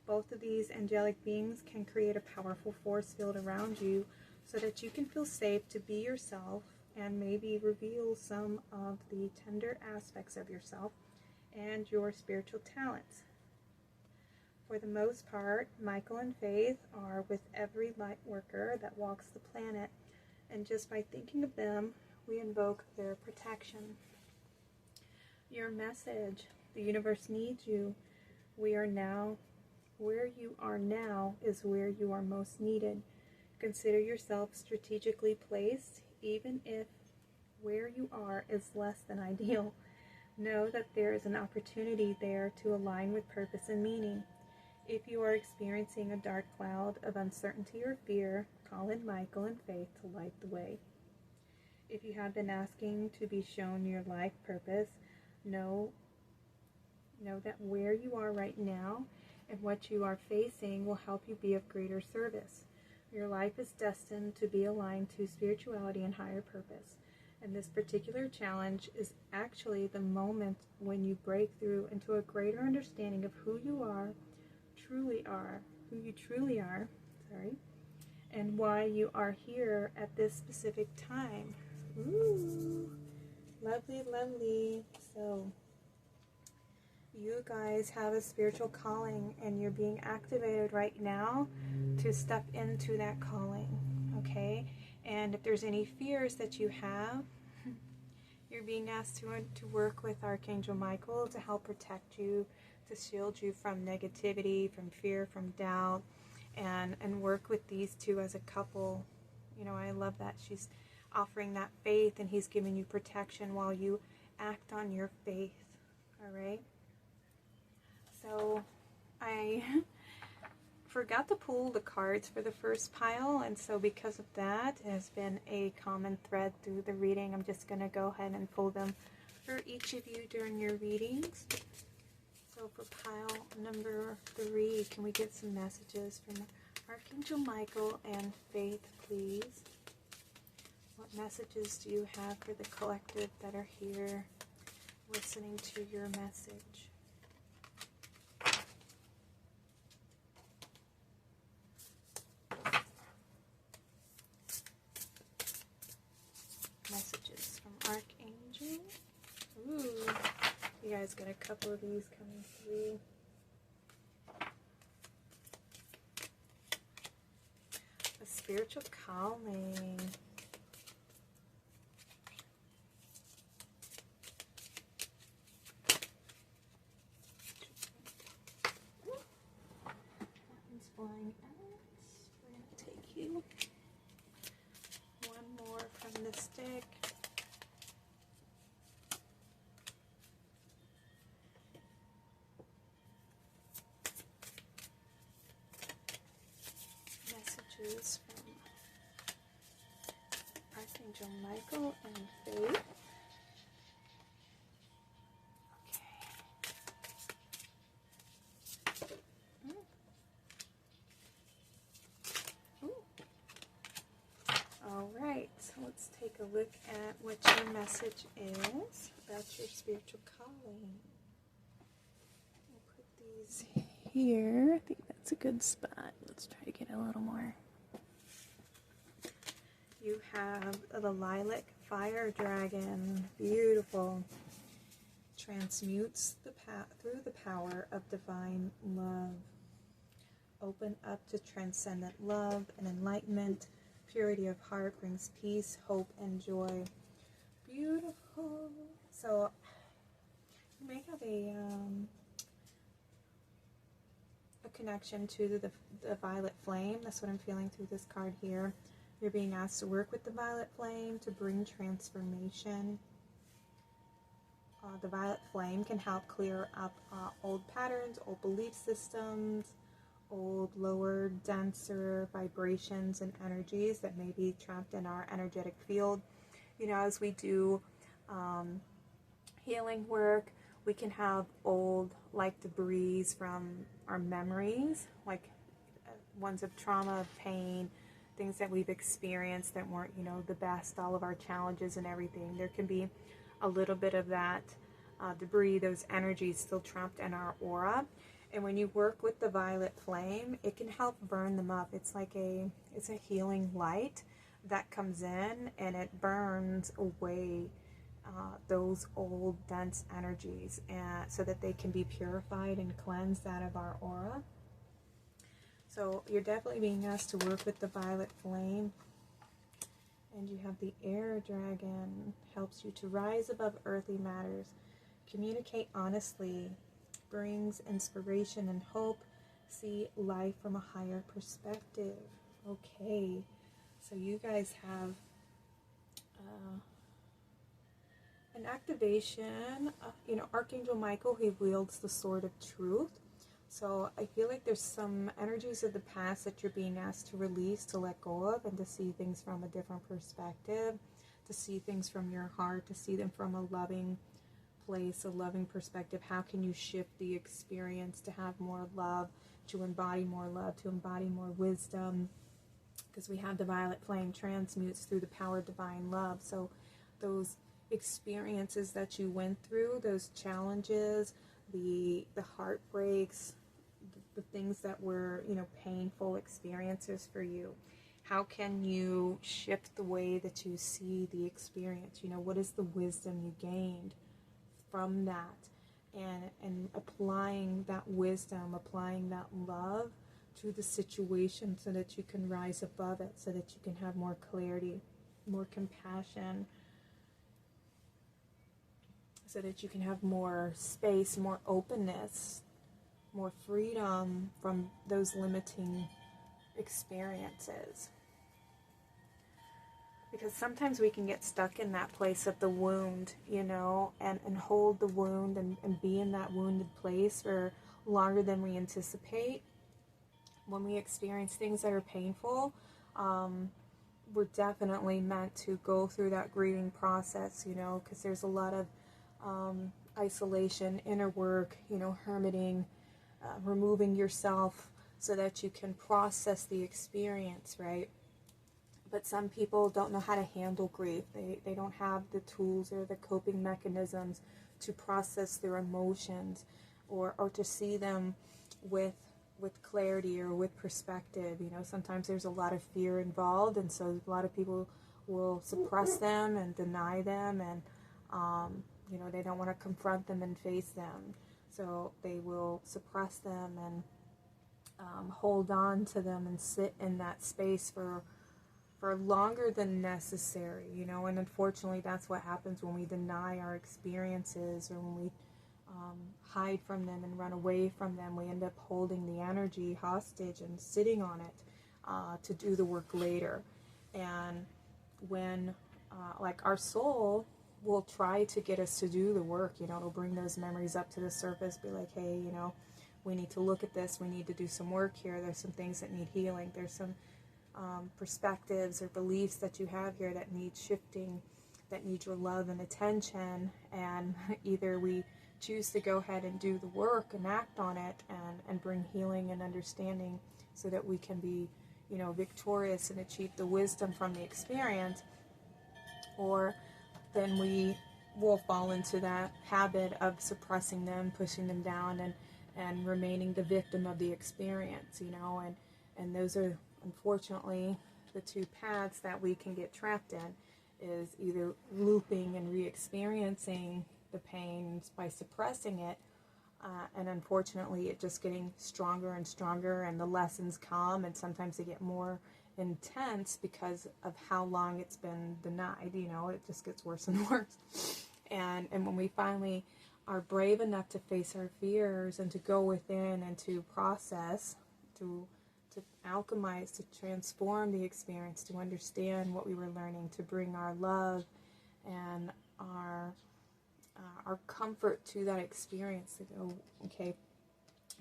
Both of these angelic beings can create a powerful force field around you so that you can feel safe to be yourself and maybe reveal some of the tender aspects of yourself and your spiritual talents. For the most part, Michael and Faith are with every light worker that walks the planet, and just by thinking of them, we invoke their protection. Your message: the universe needs you. Where you are now is where you are most needed. Consider yourself strategically placed, even if where you are is less than ideal. Know that there is an opportunity there to align with purpose and meaning. If you are experiencing a dark cloud of uncertainty or fear, call in Michael and Faith to light the way. If you have been asking to be shown your life purpose, know that where you are right now and what you are facing will help you be of greater service. Your life is destined to be aligned to spirituality and higher purpose. And this particular challenge is actually the moment when you break through into a greater understanding of who you truly are, and why you are here at this specific time. Ooh, lovely, lovely. So you guys have a spiritual calling, and you're being activated right now to step into that calling, okay? And if there's any fears that you have, you're being asked to work with Archangel Michael to help protect you, to shield you from negativity, from fear, from doubt, and work with these two as a couple. You know, I love that she's offering that faith, and he's giving you protection while you act on your faith. All right? So I forgot to pull the cards for the first pile, and so because of that, it has been a common thread through the reading. I'm just going to go ahead and pull them for each of you during your readings. So for pile number 3, can we get some messages from Archangel Michael and Faith, please? What messages do you have for the collective that are here listening to your message? Ooh, you guys got a couple of these coming through. A spiritual calming. Flying out. We're going to take you one more from the stick. Messages from Archangel Michael and Faith. Alright, so let's take a look at what your message is about your spiritual calling. We'll put these here. I think that's a good spot. Let's try to get a little more. You have the lilac fire dragon. Beautiful. Transmutes through the power of divine love. Open up to transcendent love and enlightenment. Purity of heart brings peace, hope, and joy. Beautiful. So you may have a connection to the violet flame. That's what I'm feeling through this card here. You're being asked to work with the violet flame to bring transformation. The violet flame can help clear up old patterns, old belief systems, old, lower, denser vibrations and energies that may be trapped in our energetic field. You know, as we do healing work, we can have old, like debris from our memories, like ones of trauma, of pain, things that we've experienced that weren't, you know, the best, all of our challenges and everything. There can be a little bit of that debris, those energies still trapped in our aura. And when you work with the violet flame, it can help burn them up. It's like it's a healing light that comes in and it burns away those old dense energies, so that they can be purified and cleansed out of our aura. So you're definitely being asked to work with the violet flame. And you have the air dragon, helps you to rise above earthly matters, communicate honestly, brings inspiration and hope, see life from a higher perspective. Okay, so you guys have an activation. You know, Archangel Michael, he wields the sword of truth. So I feel like there's some energies of the past that you're being asked to release, to let go of, and to see things from a different perspective, to see things from your heart, to see them from a loving place, a loving perspective. How can you shift the experience to have more love, to embody more love, to embody more wisdom? Because we have the violet flame transmutes through the power of divine love. So those experiences that you went through, those challenges, the heartbreaks, the things that were, you know, painful experiences for you, how can you shift the way that you see the experience? You know, what is the wisdom you gained from that, and applying that wisdom, applying that love to the situation so that you can rise above it, so that you can have more clarity, more compassion, so that you can have more space, more openness, more freedom from those limiting experiences. Because sometimes we can get stuck in that place of the wound, you know, and hold the wound and be in that wounded place for longer than we anticipate. When we experience things that are painful, we're definitely meant to go through that grieving process, you know, because there's a lot of isolation, inner work, you know, hermiting, removing yourself so that you can process the experience, right? But some people don't know how to handle grief. They don't have the tools or the coping mechanisms to process their emotions, or to see them with clarity or with perspective. You know, sometimes there's a lot of fear involved, and so a lot of people will suppress them and deny them, and You know, they don't want to confront them and face them. So they will suppress them and hold on to them and sit in that space for longer than necessary, you know. And unfortunately, that's what happens when we deny our experiences, or when we hide from them and run away from them. We end up holding the energy hostage and sitting on it to do the work later. And when like our soul will try to get us to do the work, you know, it'll bring those memories up to the surface, be like, hey, you know, we need to look at this, we need to do some work here, there's some things that need healing, there's some perspectives or beliefs that you have here that need shifting, that need your love and attention. And either we choose to go ahead and do the work and act on it and bring healing and understanding so that we can be, you know, victorious and achieve the wisdom from the experience, or then we will fall into that habit of suppressing them, pushing them down, and remaining the victim of the experience, you know. And those are, unfortunately, the two paths that we can get trapped in, is either looping and re-experiencing the pain by suppressing it, and unfortunately it just getting stronger and stronger, and the lessons come, and sometimes they get more intense because of how long it's been denied, you know. It just gets worse and worse. And when we finally are brave enough to face our fears and to go within and to process, to alchemize, to transform the experience, to understand what we were learning, to bring our love and our comfort to that experience, to go, okay,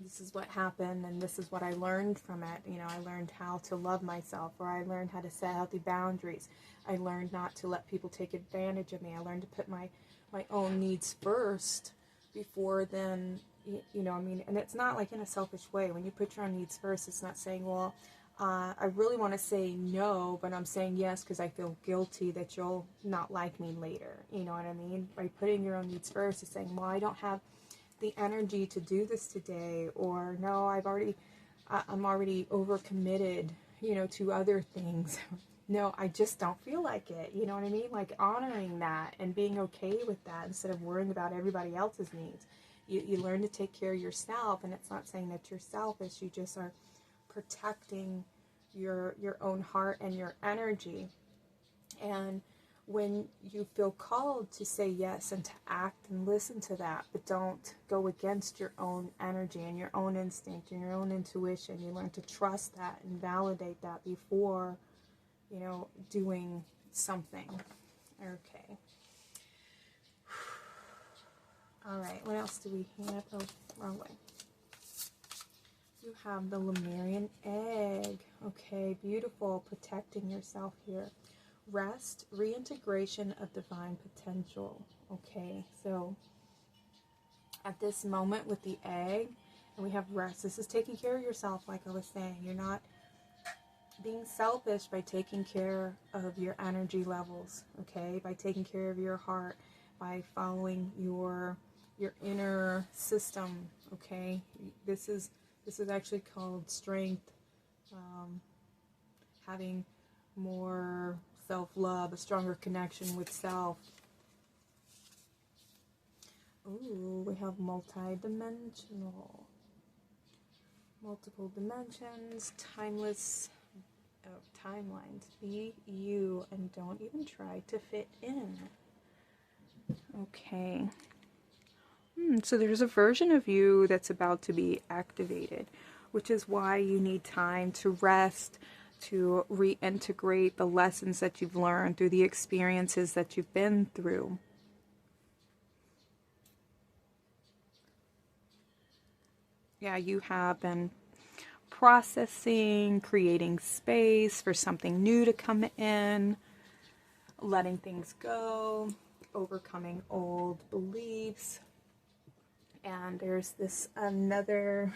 this is what happened and this is what I learned from it. You know, I learned how to love myself, or I learned how to set healthy boundaries. I learned not to let people take advantage of me. I learned to put my own needs first before then, you know, I mean, and it's not like in a selfish way. When you put your own needs first, it's not saying, well, I really want to say no, but I'm saying yes because I feel guilty that you'll not like me later. You know what I mean? By putting your own needs first, it's saying, well, I don't have the energy to do this today, or no, I'm already overcommitted, you know, to other things. No, I just don't feel like it. You know what I mean? Like honoring that and being okay with that instead of worrying about everybody else's needs. You learn to take care of yourself, and it's not saying that you're selfish. You just are protecting your own heart and your energy. And when you feel called to say yes and to act and listen to that, but don't go against your own energy and your own instinct and your own intuition, you learn to trust that and validate that before, you know, doing something. Okay. All right, what else do we have? Oh, wrong way. You have the Lemurian egg. Okay, beautiful. Protecting yourself here. Rest, reintegration of divine potential. Okay, so at this moment with the egg, and we have rest. This is taking care of yourself, like I was saying. You're not being selfish by taking care of your energy levels, okay? By taking care of your heart, by following your inner system, okay? This is actually called strength, having more self-love, a stronger connection with self. Ooh, we have multi-dimensional, multiple dimensions, timeless, timelines. Be you and don't even try to fit in. Okay. So there's a version of you that's about to be activated, which is why you need time to rest, to reintegrate the lessons that you've learned through the experiences that you've been through. Yeah, you have been processing, creating space for something new to come in, letting things go, overcoming old beliefs. And there's this another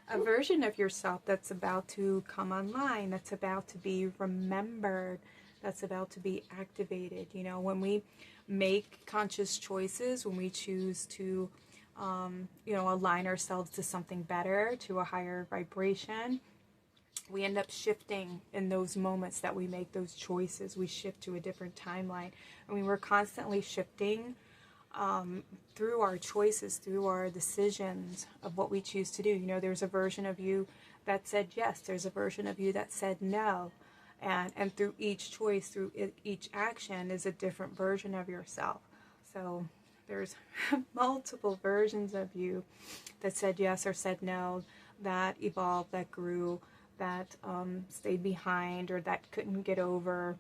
a version of yourself that's about to come online, that's about to be remembered, that's about to be activated. You know, when we make conscious choices, when we choose to, you know, align ourselves to something better, to a higher vibration, we end up shifting in those moments that we make those choices. We shift to a different timeline. I mean, we're constantly shifting through our choices, through our decisions of what we choose to do. You know, there's a version of you that said yes, there's a version of you that said no. And through each choice, through each action is a different version of yourself. So there's multiple versions of you that said yes or said no, that evolved, that grew, that stayed behind, or that couldn't get over,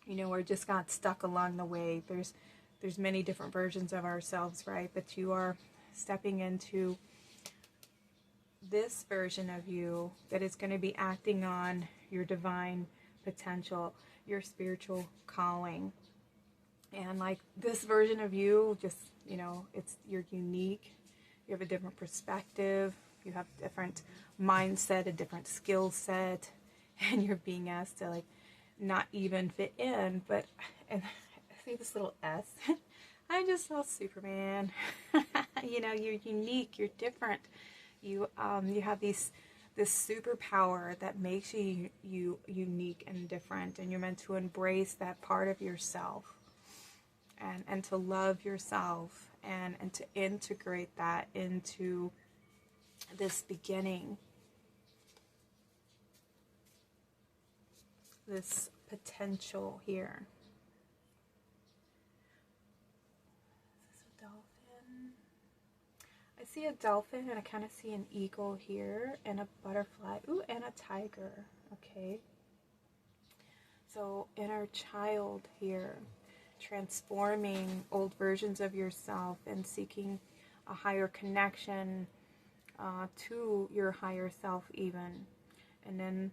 you know, or just got stuck along the way. There's many different versions of ourselves, right? But you are stepping into this version of you that is going to be acting on your divine potential, your spiritual calling. And like this version of you, just, you know, you're unique. You have a different perspective. You have a different mindset, a different skill set, and you're being asked to like not even fit in. But, and I see this little S. I just saw Superman. You know, you're unique. You're different. You have this superpower that makes you unique and different, and you're meant to embrace that part of yourself, and to love yourself, and to integrate that into this beginning, this potential here. Is this a dolphin? I see a dolphin, and I kind of see an eagle here, and a butterfly. Ooh, and a tiger. Okay. So inner child here, transforming old versions of yourself and seeking a higher connection to your higher self even. And then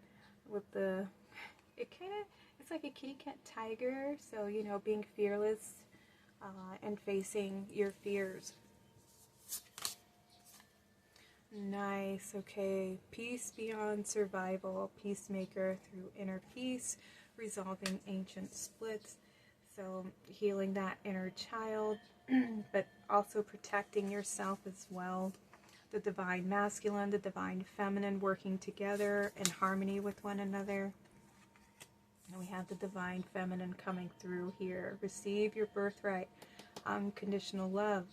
with it's like a kitty cat tiger. So, you know, being fearless and facing your fears. Nice. Okay. Peace beyond survival. Peacemaker through inner peace, resolving ancient splits. So healing that inner child, but also protecting yourself as well. The divine masculine, the divine feminine working together in harmony with one another. And we have the divine feminine coming through here. Receive your birthright. Unconditional love.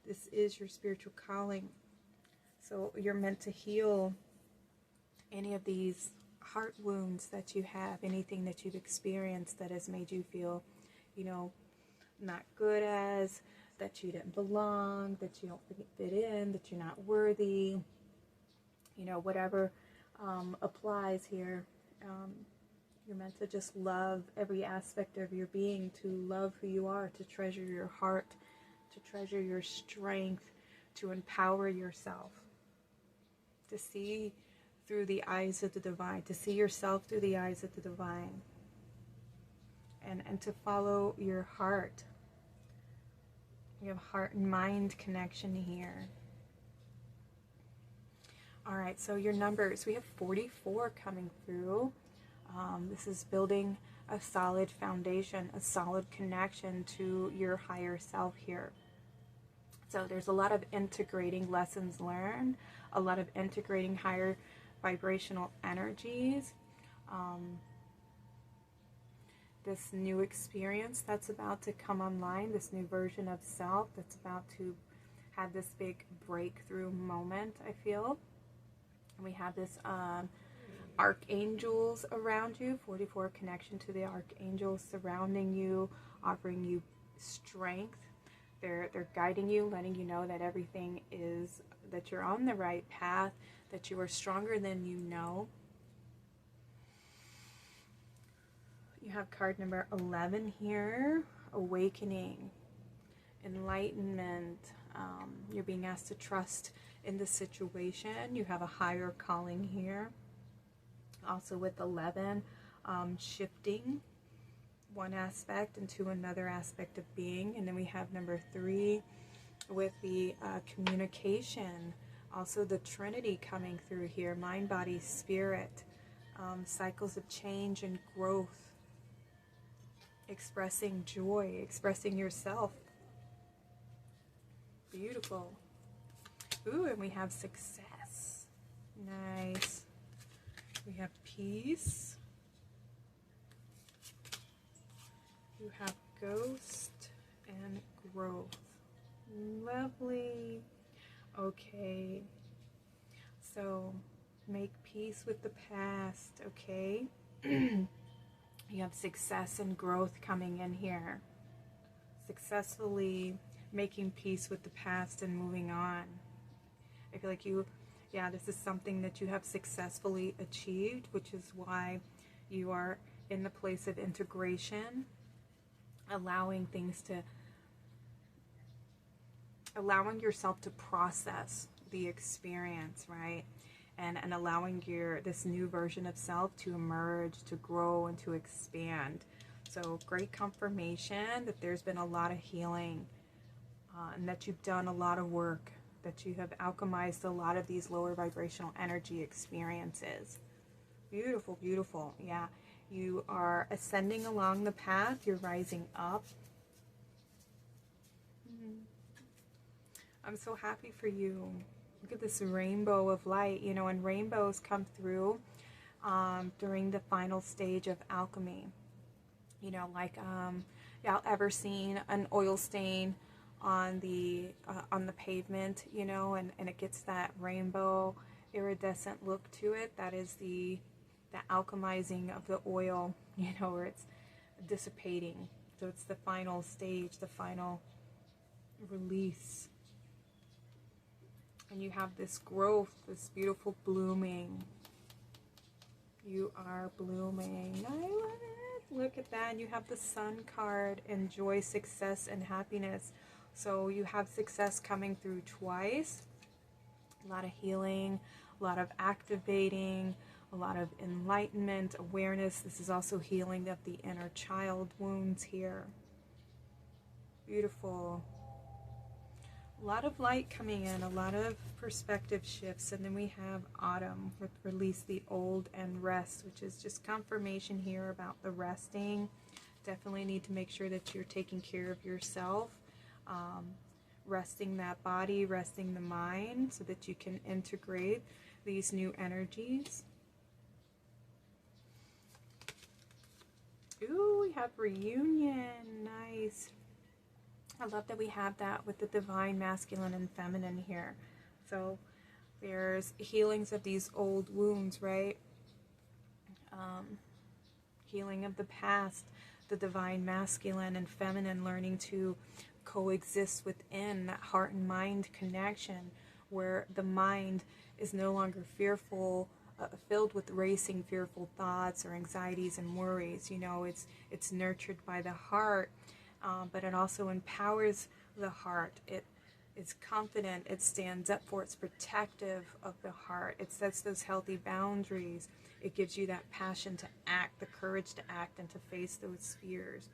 This is your spiritual calling. So you're meant to heal any of these heart wounds that you have, anything that you've experienced that has made you feel, you know, not good as, that you didn't belong, that you don't fit in, that you're not worthy, you know, whatever applies here. You're meant to just love every aspect of your being, to love who you are, to treasure your heart, to treasure your strength, to empower yourself, to see through the eyes of the divine, to see yourself through the eyes of the divine, and to follow your heart. You have heart and mind connection here. All right, so your numbers, we have 44 coming through. This is building a solid foundation, a solid connection to your higher self here. So there's a lot of integrating lessons learned, a lot of integrating higher vibrational energies. This new experience that's about to come online, this new version of self that's about to have this big breakthrough moment, I feel. And we have this archangels around you, 44 connection to the archangels surrounding you, offering you strength. They're guiding you, letting you know that everything is, that you're on the right path, that you are stronger than you know. You have card number 11 here, awakening, enlightenment. You're being asked to trust in the situation. You have a higher calling here. Also with 11, shifting one aspect into another aspect of being. And then we have number 3 with the communication. Also the Trinity coming through here, mind, body, spirit. Cycles of change and growth. Expressing joy, expressing yourself. Beautiful. Ooh, and we have success. Nice. We have peace. You have ghost and growth. lovely. Okay, so make peace with the past, okay? You have success and growth coming in here. Successfully making peace with the past and moving on. I feel like this is something that you have successfully achieved, which is why you are in the place of integration, allowing yourself to process the experience, right? And allowing this new version of self to emerge, to grow, and to expand. So great confirmation that there's been a lot of healing, and that you've done a lot of work, that you have alchemized a lot of these lower vibrational energy experiences. Beautiful, beautiful. Yeah, you are ascending along the path. You're rising up. I'm so happy for you. Look at this rainbow of light, and rainbows come through during the final stage of alchemy. Like y'all ever seen an oil stain on the pavement, and it gets that rainbow iridescent look to it. That is the alchemizing of the oil, where it's dissipating. So it's the final stage, the final release. And you have this growth, this beautiful blooming. You are blooming. I love it. Look at that. You have the Sun card, enjoy success and happiness. So you have success coming through twice. A lot of healing, a lot of activating, a lot of enlightenment, awareness. This is also healing of the inner child wounds here. Beautiful. A lot of light coming in, a lot of perspective shifts. And then we have autumn with release the old and rest, which is just confirmation here about the resting. Definitely need to make sure that you're taking care of yourself, resting that body, resting the mind, so that you can integrate these new energies. Ooh, we have reunion. Nice. I love that we have that with the divine masculine and feminine here. So there's healings of these old wounds, right? Healing of the past, the divine masculine and feminine learning to coexist within that heart and mind connection, where the mind is no longer fearful, filled with racing fearful thoughts or anxieties and worries. It's nurtured by the heart. But it also empowers the heart. It is confident. It stands up for. It's protective of the heart. It sets those healthy boundaries. It gives you that passion to act, the courage to act and to face those fears.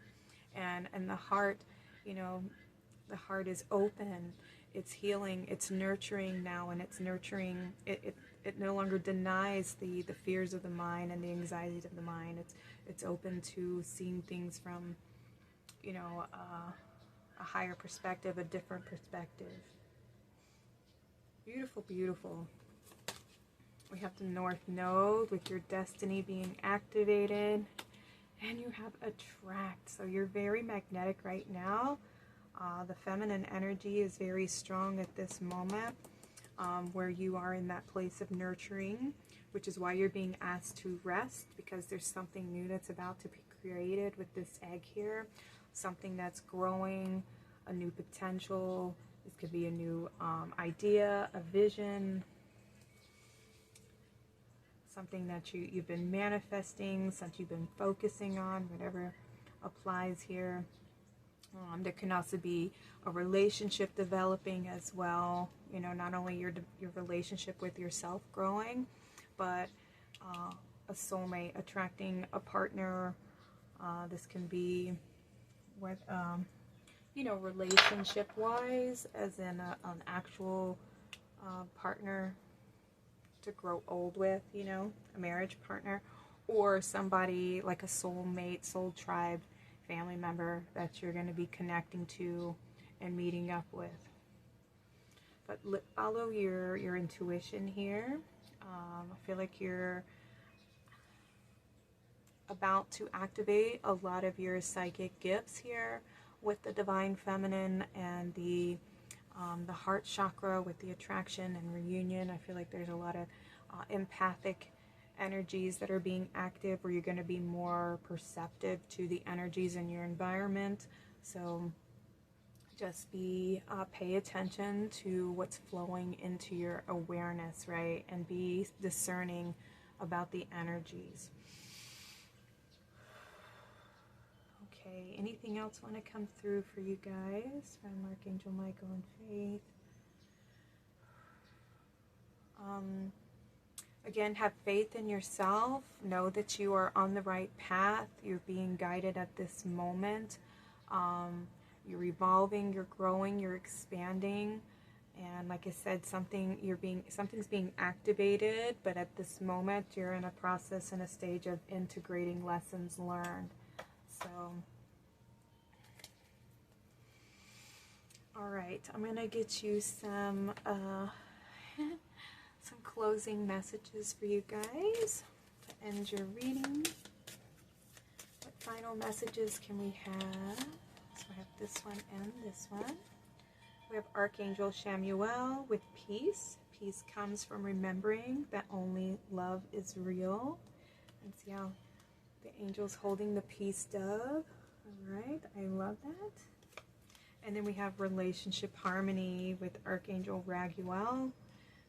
And the heart, the heart is open. It's healing. It's nurturing now, and it's nurturing. It no longer denies the fears of the mind and the anxieties of the mind. It's open to seeing things from a higher perspective, a different perspective. Beautiful, beautiful. We have the North Node with your destiny being activated. And you have attract. So you're very magnetic right now. The feminine energy is very strong at this moment, where you are in that place of nurturing, which is why you're being asked to rest, because there's something new that's about to be created with this egg here. Something that's growing, a new potential. This could be a new idea, a vision, something that you've been manifesting, something you've been focusing on, whatever applies here. There can also be a relationship developing as well. Not only your relationship with yourself growing, but a soulmate, attracting a partner. This can be with, relationship-wise, as in an actual partner to grow old with, a marriage partner, or somebody like a soulmate, soul tribe, family member that you're going to be connecting to and meeting up with. But follow your intuition here. I feel like you're about to activate a lot of your psychic gifts here with the divine feminine and the the heart chakra with the attraction and reunion. I feel like there's a lot of empathic energies that are being active, where you're going to be more perceptive to the energies in your environment. So just pay attention to what's flowing into your awareness, right? And be discerning about the energies. Okay, anything else want to come through for you guys from Archangel Michael and Faith? Again, have faith in yourself. Know that you are on the right path. You're being guided at this moment. You're evolving, you're growing, you're expanding. And like I said, something's being activated, but at this moment you're in a process and a stage of integrating lessons learned. So, all right, I'm going to get you some closing messages for you guys to end your reading. What final messages can we have? So I have this one and this one. We have Archangel Chamuel with peace. Peace comes from remembering that only love is real. And see how the angel's holding the peace dove. All right, I love that. And then we have relationship harmony with Archangel Raguel.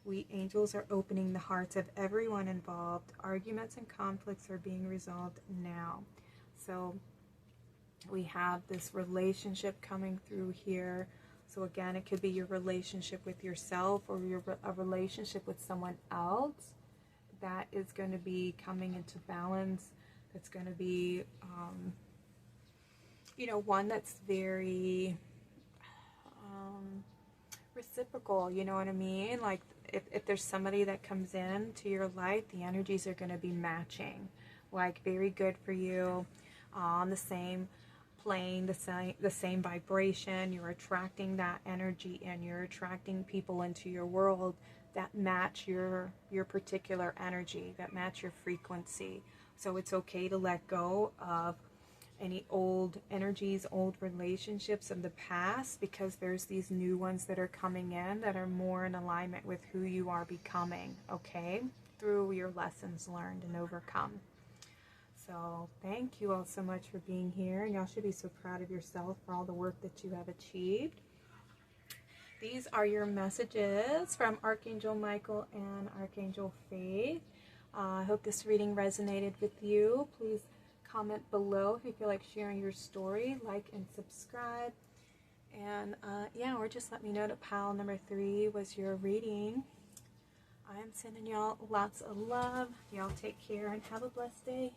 We angels are opening the hearts of everyone involved. Arguments and conflicts are being resolved now. So we have this relationship coming through here. So again, it could be your relationship with yourself, or a relationship with someone else that is going to be coming into balance. That's going to be, one that's very reciprocal, you know what I mean? Like if there's somebody that comes in to your life, the energies are going to be matching, like very good for you, on the same plane, the same vibration. You're attracting that energy, and you're attracting people into your world that match your particular energy, that match your frequency. So it's okay to let go of any old energies, old relationships of the past, because there's these new ones that are coming in that are more in alignment with who you are becoming, okay? Through your lessons learned and overcome. So thank you all so much for being here, and y'all should be so proud of yourself for all the work that you have achieved. These are your messages from Archangel Michael and Archangel Faith. I hope this reading resonated with you. Please comment below if you feel like sharing your story, like and subscribe. And or just let me know that pile number 3 was your reading. I am sending y'all lots of love. Y'all take care and have a blessed day.